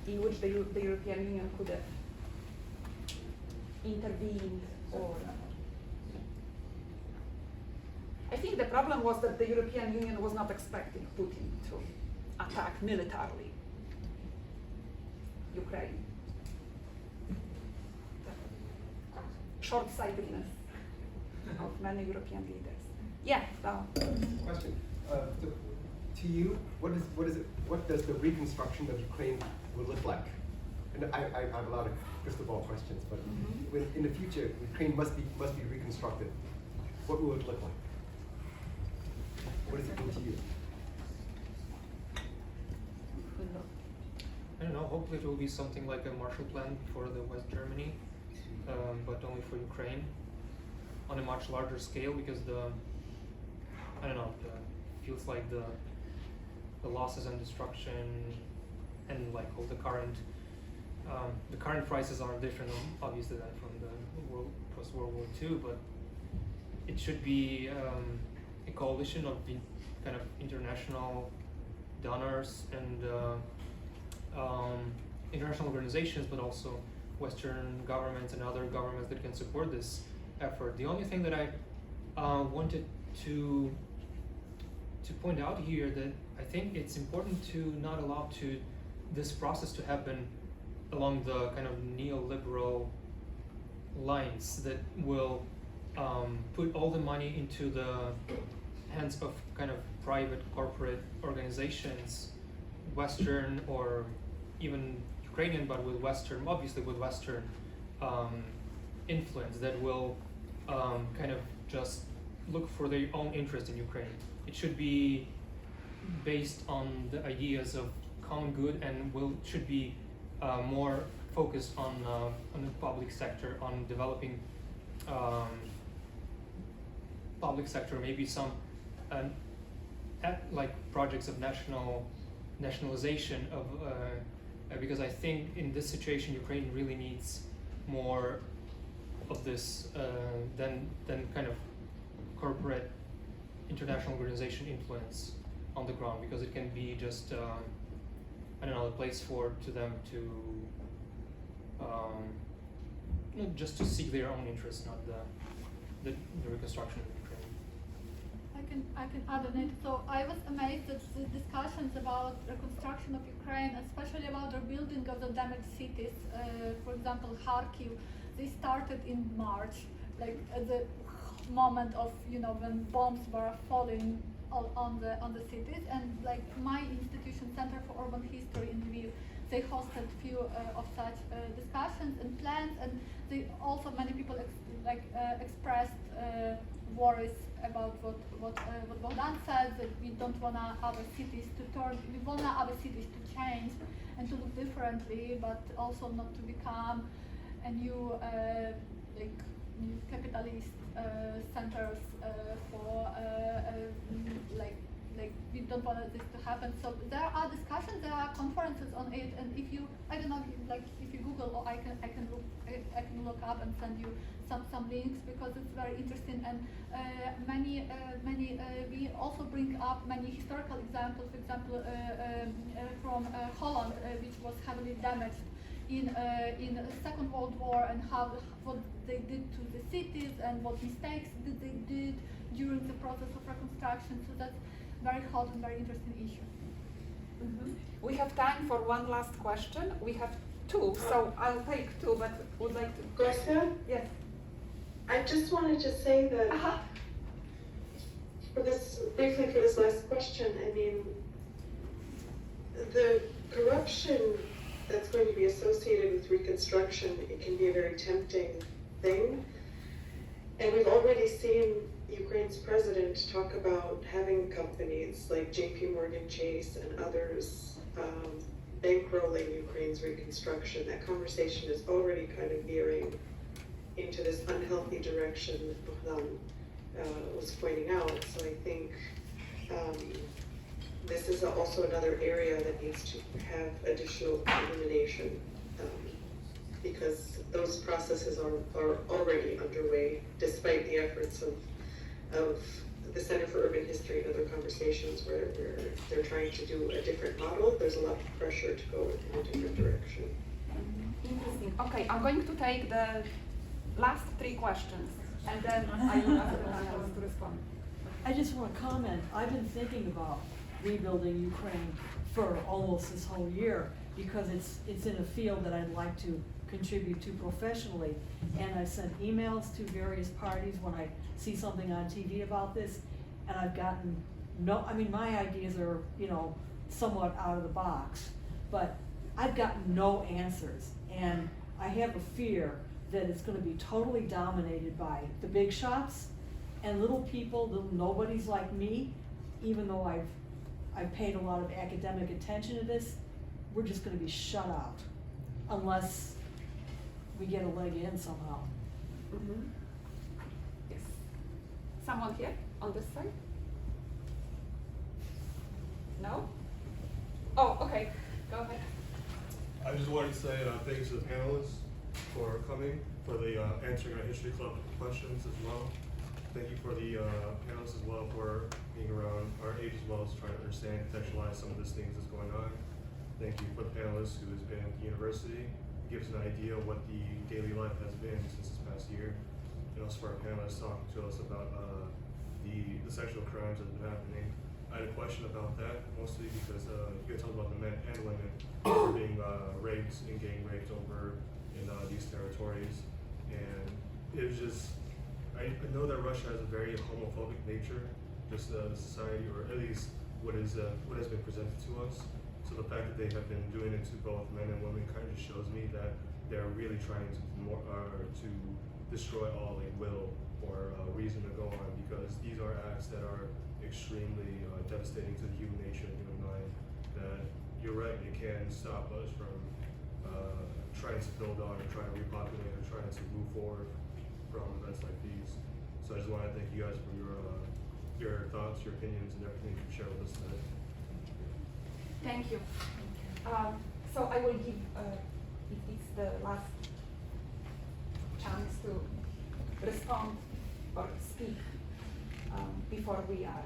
in which the European Union could have intervened, or? I think the problem was that the European Union was not expecting Putin to attack militarily Ukraine. Short-sightedness of many European leaders. Yeah, so. Question. To you, what does the reconstruction of Ukraine will look like? And I have a lot of crystal ball questions, but in the future, Ukraine must be reconstructed. What will it look like? What does it mean to you? I don't know, hopefully it will be something like a Marshall Plan for the West Germany, but only for Ukraine on a much larger scale, because feels like the losses and destruction and like all the current prices are different obviously than from the post-World War II, but it should be a coalition of the kind of international donors and international organizations, but also Western governments and other governments that can support this effort. The only thing that I wanted to point out here, that I think it's important to not allow this process to happen along the kind of neoliberal lines that will put all the money into the hands of kind of private corporate organizations, Western or even Ukrainian, but with Western, obviously with Western influence, that will kind of just look for their own interest in Ukraine. It should be based on the ideas of common good, and should be more focused on the public sector, on developing public sector, maybe some like projects of nationalization of because I think in this situation Ukraine really needs more of this than kind of corporate international organization influence on the ground, because it can be just I don't know, a place to them to just to seek their own interests, not the reconstruction of Ukraine. I can add on it. So I was amazed that the discussions about reconstruction of Ukraine, especially about rebuilding of the damaged cities, for example Kharkiv, they started in March, like at the moment of when bombs were falling on the cities, and like my institution, Center for Urban History in Lviv, they hosted few of such discussions and plans, and they also many people expressed worries about what Bogdan said, that we don't want other cities to turn, we want other cities to change and to look differently, but also not to become a new new capitalist centers for we don't want this to happen. So there are discussions, there are conferences on it, and if you I don't know, if you Google, or I can look up and send you some links, because it's very interesting, and many we also bring up many historical examples, for example from Holland, which was heavily damaged in the Second World War, and what they did to the cities and what mistakes they did during the process of reconstruction. So that's very hot and very interesting issue. Mm-hmm. We have time for one last question. We have two, so I'll take two, but would like to. Gosia? Yes. I just wanted to say that briefly for this last question, I mean, the corruption that's going to be associated with reconstruction, it can be a very tempting thing. And we've already seen Ukraine's president talk about having companies like JP Morgan Chase and others bankrolling Ukraine's reconstruction. That conversation is already kind of veering into this unhealthy direction that Bogdan was pointing out. So I think this is also another area that needs to have additional illumination, because those processes are already underway, despite the efforts of the Center for Urban History and other conversations where they're trying to do a different model. There's a lot of pressure to go in a different direction. Interesting. Okay, I'm going to take the last three questions, and then I will ask the panelists to respond. I just want to comment. I've been thinking about rebuilding Ukraine for almost this whole year, because it's in a field that I'd like to contribute to professionally, and I sent emails to various parties when I see something on TV about this, and I've gotten my ideas are somewhat out of the box, but I've gotten no answers, and I have a fear that it's going to be totally dominated by the big shots and little people, little nobodies like me, even though I've paid a lot of academic attention to this. we're just gonna be shut out unless we get a leg in somehow. Yes. Someone here on this side? No? Oh, okay. Go ahead. I just wanted to say thanks to the panelists for coming, for the answering our history club questions as well. Thank you for the panelists as well for being around our age as well as trying to understand, contextualize some of these things that's going on. Thank you for the panelists who has been at the university. It gives an idea of what the daily life has been since this past year. And also for our panelists talking to us about the sexual crimes that have been happening. I had a question about that, mostly because you guys talk about the men and women who are being raped and gang raped over in these territories. And it was just, I know that Russia has a very homophobic nature, just the society, or at least what has been presented to us. So the fact that they have been doing it to both men and women kind of just shows me that they're really trying to destroy all will or reason to go on, because these are acts that are extremely devastating to the human nature and human mind. That you're right, it can stop us from trying to build on or trying to repopulate or trying to move forward from events like these. So I just want to thank you guys for your thoughts, your opinions, and everything you shared with us today. Thank you. So I will give, if it's the last chance to respond or speak before we are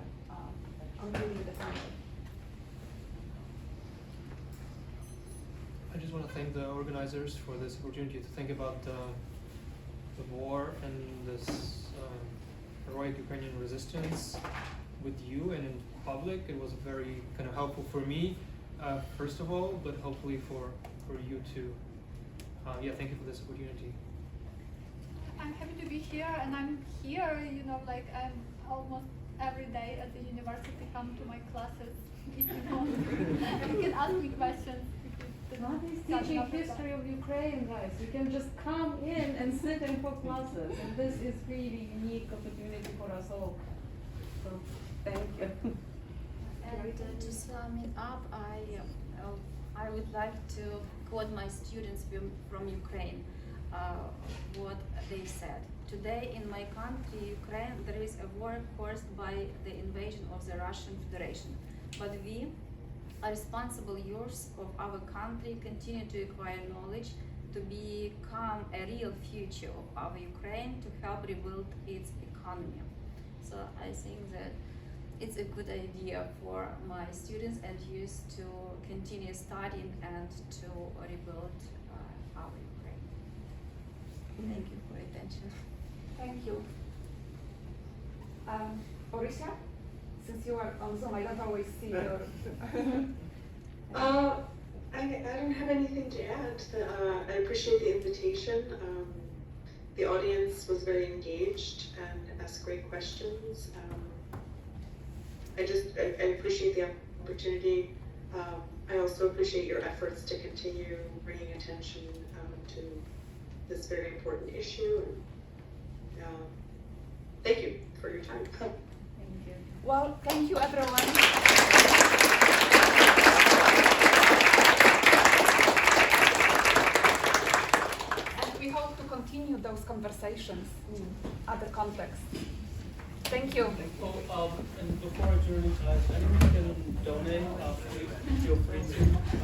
concluding the panel. I just want to thank the organizers for this opportunity to think about the war and this heroic Ukrainian resistance with you and in public. It was very kind of helpful for me, first of all, but hopefully for you too. Yeah, thank you for this opportunity. I'm happy to be here, and I'm here, you know, like I'm almost every day at the university, come to my classes if you want. You can ask me questions. Not is teaching history of Ukraine, guys. You can just come in and sit in for classes, and this is really unique opportunity for us all. So, thank you. And to sum it up, I would like to quote my students from Ukraine, what they said. Today in my country, Ukraine, there is a war caused by the invasion of the Russian Federation. But we, responsible youths of our country, continue to acquire knowledge to become a real future of our Ukraine, to help rebuild its economy. So I think that it's a good idea for my students and youth to continue studying and to rebuild our Ukraine. Thank you for your attention. Thank you. Orysia, since you are on Zoom, I don't always see your... I don't have anything to add. I appreciate the invitation. The audience was very engaged and asked great questions. I appreciate the opportunity. I also appreciate your efforts to continue bringing attention to this very important issue. Thank you for your time. Thank you. Well, thank you everyone. And we hope to continue those conversations in other contexts. Thank you. And before I turn, anyone can donate, feel free to.